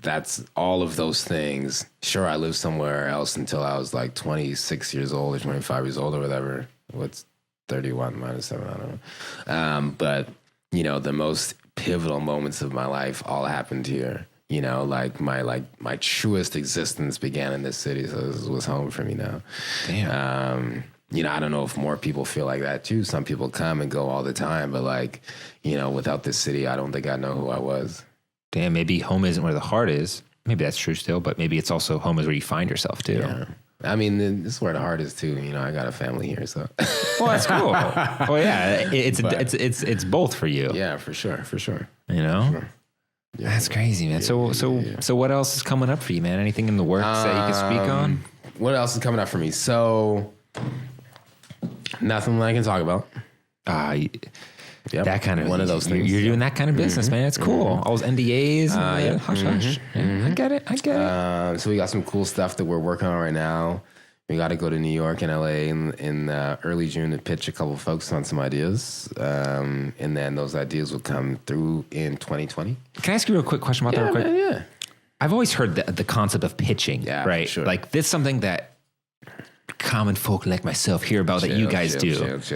that's all of those things. Sure, I lived somewhere else until I was like 26 years old or 25 years old or whatever. What's 31 minus 7? I don't know. But, you know, the most pivotal moments of my life all happened here. You know, like my truest existence began in this city. So this was home for me now. Damn. You know, I don't know if more people feel like that too. Some people come and go all the time, but like, you know, without this city, I don't think I know who I was. Damn, maybe home isn't where the heart is. Maybe that's true still, but maybe it's also home is where you find yourself too. Yeah. I mean, this is where the heart is too. You know, I got a family here, so. Well, that's cool. Well, yeah, it's both for you. Yeah, for sure. You know, Sure. Yeah. that's crazy, man. So what else is coming up for you, man? Anything in the works that you can speak on? What else is coming up for me? So, nothing that I can talk about. Yep. That kind of one of those things. You're doing that kind of business, man. It's cool. All those NDAs, and hush, hush. Yeah, I get it. So we got some cool stuff that we're working on right now. We got to go to New York and LA in early June to pitch a couple of folks on some ideas, and then those ideas will come through in 2020. Can I ask you a quick question about that? Real quick? Man, yeah. I've always heard the concept of pitching, right? Sure. Like this is something that common folk like myself hear about that you guys do.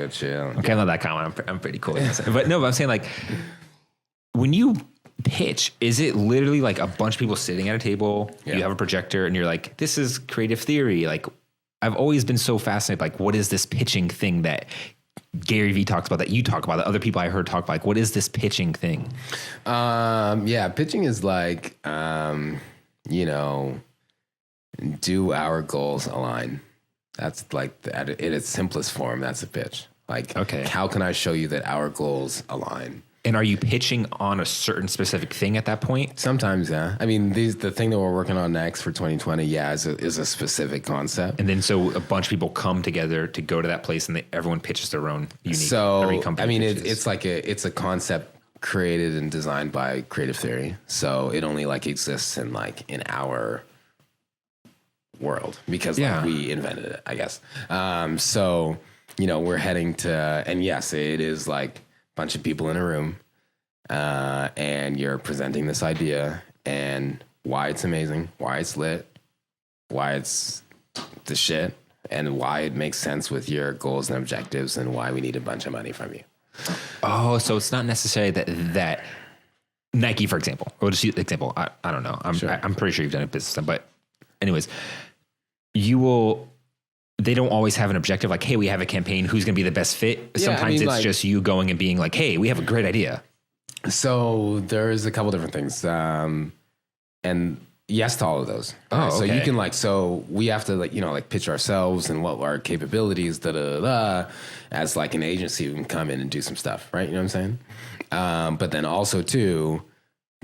Chill. Okay, I'm not that common. I'm pretty cool. But I'm saying like when you pitch, is it literally like a bunch of people sitting at a table, you have a projector and you're like, this is creative theory. Like I've always been so fascinated, like what is this pitching thing that Gary Vee talks about, that you talk about, that other people I heard talk about? Like, what is this pitching thing? Pitching is like, you know, do our goals align? That's like, in its simplest form, that's a pitch. Like, okay, how can I show you that our goals align? And are you pitching on a certain specific thing at that point? Sometimes, yeah. I mean, the thing that we're working on next for 2020, is a specific concept. And then so a bunch of people come together to go to that place, and everyone pitches their own unique. So every company I mean, pitches. it's a concept created and designed by creative theory. So it only like exists in our world because we invented it, I guess. So you know, we're heading to, and yes, it is like bunch of people in a room, and you're presenting this idea and why it's amazing, why it's lit, why it's the shit, and why it makes sense with your goals and objectives, and why we need a bunch of money from you. Oh, so it's not necessarily that Nike, for example, or just use the example. I don't know. I'm pretty sure you've done a business, but anyways, they don't always have an objective like, hey, we have a campaign, who's going to be the best fit? Sometimes it's just you going and being like, hey, we have a great idea. So there's a couple different things. And yes to all of those. Oh, okay. So you can so we have to pitch ourselves and what our capabilities, as like an agency who can come in and do some stuff, right? You know what I'm saying? But then also too,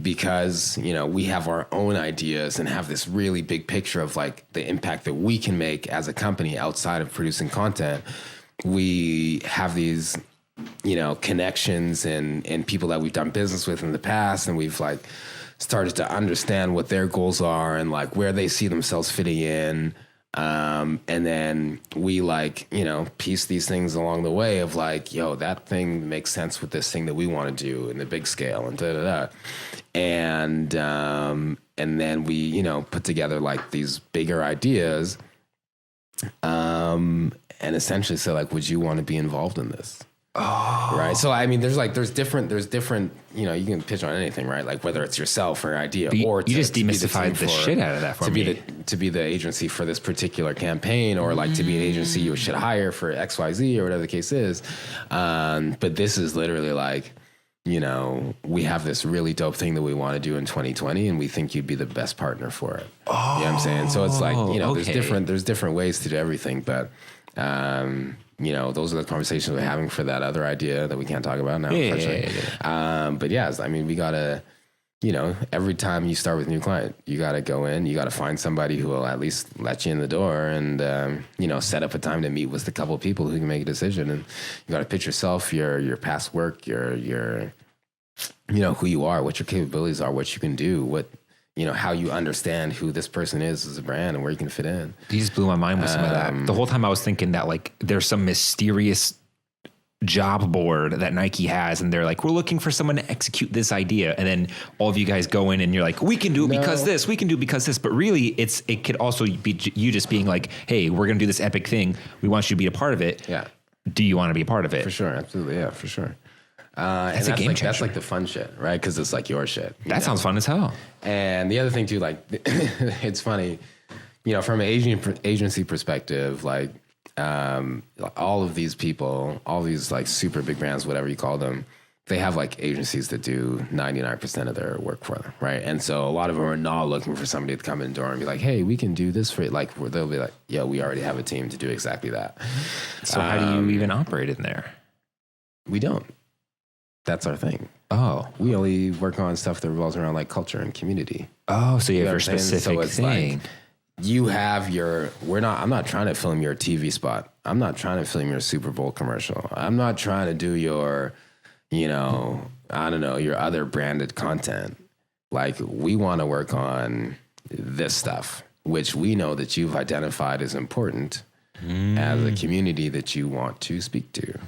because, you know, we have our own ideas and have this really big picture of like the impact that we can make as a company outside of producing content, we have these, you know, connections and people that we've done business with in the past, and we've like started to understand what their goals are and like where they see themselves fitting in. And then we like, you know, piece these things along the way of like, yo, that thing makes sense with this thing that we want to do in the big scale and And then we, you know, put together like these bigger ideas. And essentially say like, would you want to be involved in this? Oh. Right. So, I mean, there's different, you know, you can pitch on anything, right? Like whether it's yourself or an idea, or you just demystified the shit out of that for me. To be the agency for this particular campaign, or like to be an agency you should hire for XYZ or whatever the case is. But this is literally like, you know, we have this really dope thing that we want to do in 2020, and we think you'd be the best partner for it. Oh, you know what I'm saying? So it's like, you know, there's different ways to do everything, but, you know, those are the conversations we're having for that other idea that we can't talk about now. But yeah, I mean, we gotta, you know, every time you start with a new client, you gotta go in, you gotta find somebody who will at least let you in the door, and you know, set up a time to meet with a couple of people who can make a decision. And you gotta pitch yourself, your past work, your you know, who you are, what your capabilities are, what you can do, what, you know, how you understand who this person is as a brand and where you can fit in. You just blew my mind with some of that. The whole time I was thinking that like there's some mysterious job board that Nike has, and they're like, we're looking for someone to execute this idea. And then all of you guys go in and you're like, we can do it because this, we can do it because this. But really it could also be you just being like, hey, we're going to do this epic thing. We want you to be a part of it. Yeah. Do you want to be a part of it? For sure. Absolutely. Yeah, for sure. That's a game changer. That's like the fun shit, right? Because it's like your shit. That sounds fun as hell. And the other thing too, like, it's funny, you know, from an agency perspective, like, all of these people, all these like super big brands, whatever you call them, they have like agencies that do 99% of their work for them, right? And so a lot of them are not looking for somebody to come in the door and be like, hey, we can do this for you. Like, they'll be like, yeah, we already have a team to do exactly that. So how do you even operate in there? We don't. That's our thing. Oh. We only work on stuff that revolves around like culture and community. Oh, so you have your specific thing. Like, you have I'm not trying to film your TV spot. I'm not trying to film your Super Bowl commercial. I'm not trying to do your, you know, I don't know, your other branded content. Like, we want to work on this stuff, which we know that you've identified as important as a community that you want to speak to.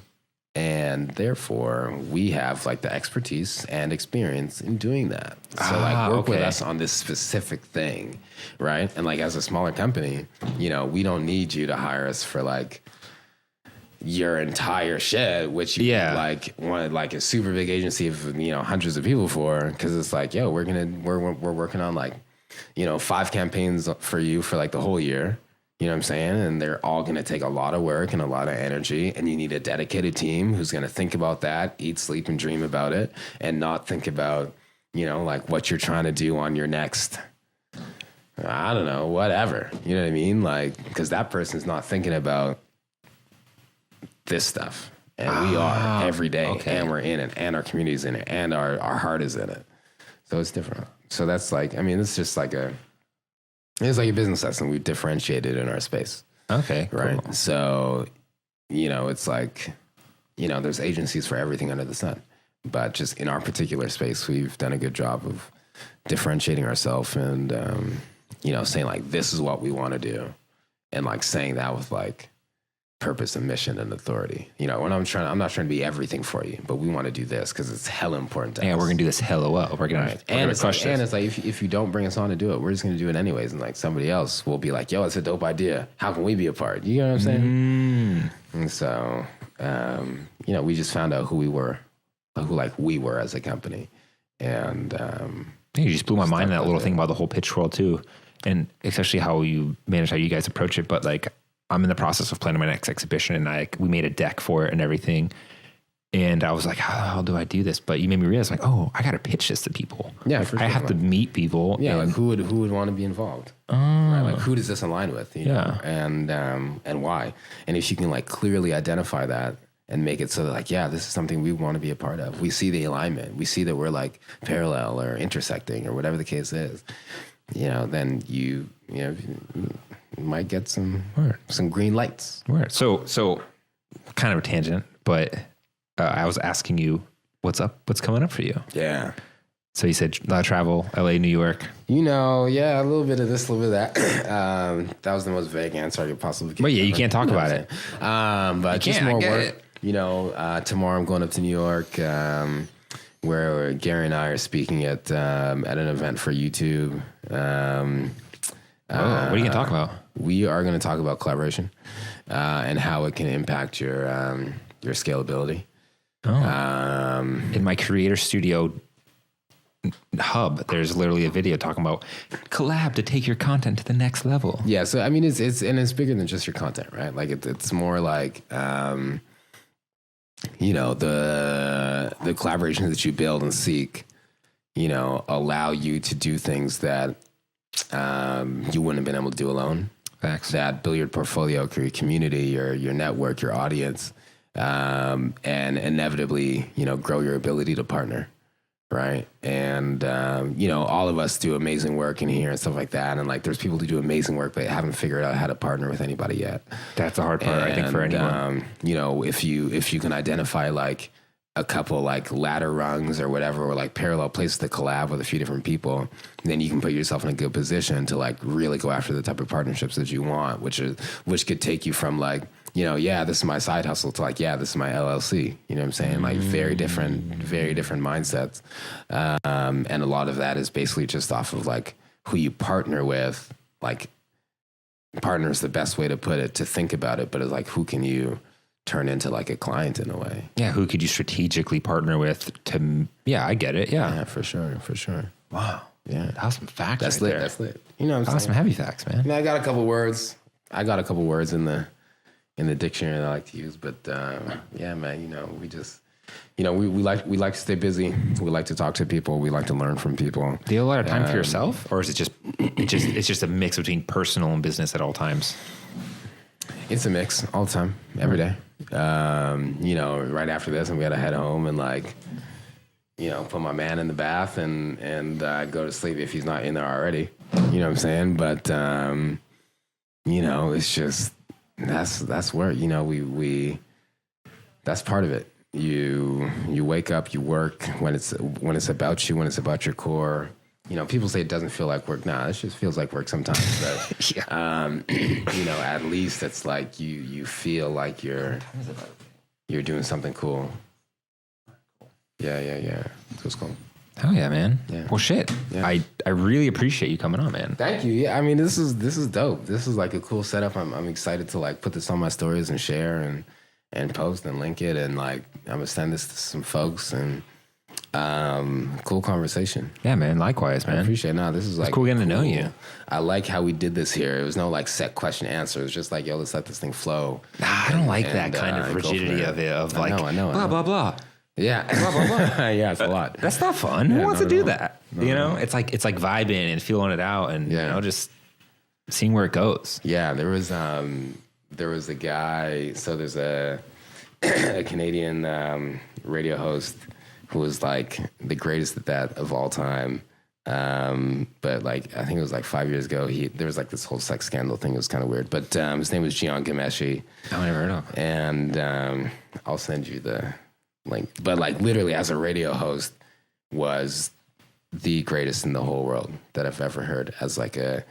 And therefore, we have like the expertise and experience in doing that. So like work with us on this specific thing, right? And like as a smaller company, you know, we don't need you to hire us for like your entire shit, which you like wanted like a super big agency of, you know, hundreds of people for, because it's like, yo, we're working on like, you know, 5 campaigns for you for like the whole year. You know what I'm saying? And they're all going to take a lot of work and a lot of energy. And you need a dedicated team who's going to think about that, eat, sleep, and dream about it, and not think about, you know, like what you're trying to do on your next, I don't know, whatever. You know what I mean? Like, because that person's not thinking about this stuff. And we are every day. And we're in it. And our community's in it. And our heart is in it. So it's different. So that's like, I mean, it's just like it's like a business lesson. We differentiated in our space. Okay. Right. Cool. So, you know, it's like, you know, there's agencies for everything under the sun. But just in our particular space, we've done a good job of differentiating ourselves and, you know, saying like, this is what we want to do. And like saying that with like purpose and mission and authority. You know, when I'm not trying to be everything for you, but we want to do this because it's hella important to us. Yeah, we're gonna do this hella well. We're gonna crush this. And it's like if you don't bring us on to do it, we're just gonna do it anyways. And like somebody else will be like, yo, it's a dope idea. How can we be a part? You know what I'm saying? And so, you know, we just found out who we were as a company. And you just blew my mind that little thing about the whole pitch world too, and especially how you guys approach it. But like, I'm in the process of planning my next exhibition, and we made a deck for it and everything. And I was like, how the hell do I do this? But you made me realize, like, oh, I got to pitch this to people. Yeah, like, I have to meet people. Yeah, like who would want to be involved? Right? Like, who does this align with? You know? And why? And if you can like clearly identify that, and make it so that like, yeah, this is something we want to be a part of. We see the alignment. We see that we're like parallel or intersecting or whatever the case is, then you might get some green lights. Word. So kind of a tangent, but I was asking you, what's coming up for you? Yeah. So you said a lot of travel, LA, New York. A little bit of this, a little bit of that. That was the most vague answer I could possibly give. But yeah, you can't talk about it. But just more work. Tomorrow I'm going up to New York, where Gary and I are speaking at an event for YouTube. What are you going to talk about? We are going to talk about collaboration and how it can impact your scalability. In my creator studio hub, there's literally a video talking about collab to take your content to the next level. Yeah, so I mean, it's bigger than just your content, right? Like it's more like the collaborations that you build and seek, allow you to do things that you wouldn't have been able to do alone. Facts. That build your portfolio, your community, your network, your audience, and inevitably, grow your ability to partner. Right. And, all of us do amazing work in here and stuff like that. And like, there's people who do amazing work, but haven't figured out how to partner with anybody yet. That's the hard part, I think, for anyone. If you can identify like a couple like ladder rungs or whatever, or like parallel places to collab with a few different people, then you can put yourself in a good position to like really go after the type of partnerships that you want, which could take you from like, this is my side hustle to like, this is my LLC. You know what I'm saying? Like very different mindsets. And a lot of that is basically just off of like who you partner with. Like partner is the best way to put it, to think about it, but it's like, who can you turn into like a client in a way? Yeah. Who could you strategically partner with I get it. Yeah, for sure. Wow. Yeah. That was some facts. That's right lit. there. That's lit. You know what I'm saying? Some heavy facts, man. I got a couple words in the dictionary that I like to use, but man, we just, we like to stay busy. We like to talk to people. We like to learn from people. Do you have a lot of time for yourself, or is it's just a mix between personal and business at all times? It's a mix all the time, every day. Right after this, we got to head home and like, put my man in the bath and go to sleep if he's not in there already. You know what I'm saying? But it's just. That's where, we that's part of it. You wake up, you work when it's about you, when it's about your core. People say it doesn't feel like work. Nah, it just feels like work sometimes. But, at least it's like you feel like you're doing something cool. Yeah. It's cool. Hell yeah, man. Yeah. Well, shit. Yeah. I really appreciate you coming on, man. Thank you. Yeah, I mean, this is dope. This is like a cool setup. I'm excited to like put this on my stories and share and post and link it, and like I'm gonna send this to some folks, and cool conversation. Yeah, man. Likewise, man. I appreciate it. No, this is like cool getting to know you. I like how we did this here. It was no like set question answer. It was just like, yo, let's let this thing flow. I don't like that kind of rigidity of it. Of like, I know. Blah blah. Yeah. Blah, blah, blah. Yeah, it's a lot. That's not fun. Who wants to do that? No. It's like vibing and feeling it out and just seeing where it goes. Yeah, there was a guy, so there's a Canadian radio host who was like the greatest at that of all time. But like I think it was like 5 years ago, there was like this whole sex scandal thing. It was kind of weird. But his name was Gian Gameshi. I never heard of him. And I'll send you the link. But like literally as a radio host was the greatest in the whole world that I've ever heard, as like a,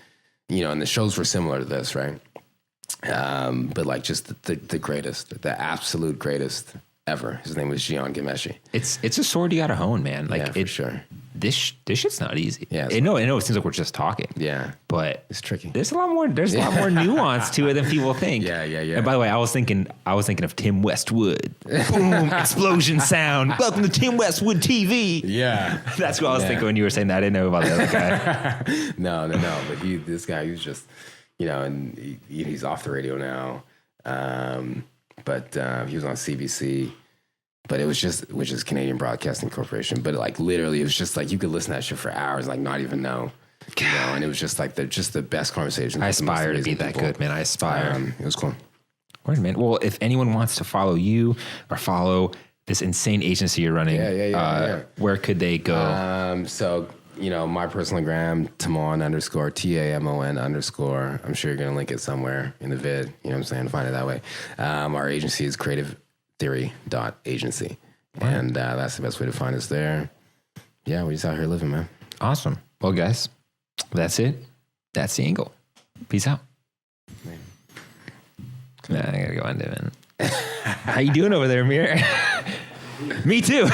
and the shows were similar to this, right? But like just the greatest, the absolute greatest ever. His name was Gian Gameshi. It's a sword you gotta hone, man. Like for sure. This shit's not easy. Yeah, I know. It seems like we're just talking. Yeah, but it's tricky. There's a lot more nuance to it than people think. Yeah. And by the way, I was thinking of Tim Westwood. Boom! Explosion sound. Welcome to Tim Westwood TV. Yeah, that's what I was thinking when you were saying that. I didn't know about the other guy. No. But this guy, he's just, and he's off the radio now. But he was on CBC. But it was just, which is Canadian Broadcasting Corporation. But like literally, it was just like you could listen to that shit for hours, like not even know. And it was just like the best conversation. I aspire to be that good, man. I aspire. It was cool. Word, man. Well, if anyone wants to follow you or follow this insane agency you're running, where could they go? So, my personal gram, Tamon _ TAMON _. I'm sure you're going to link it somewhere in the vid. You know what I'm saying? Find it that way. Our agency is creativetheory.agency. Right. And that's the best way to find us there. Yeah, we're just out here living, man. Awesome. Well, guys, that's it. That's the angle. Peace out. Nah, I gotta go on, Devin. How you doing over there, Amir? Me too.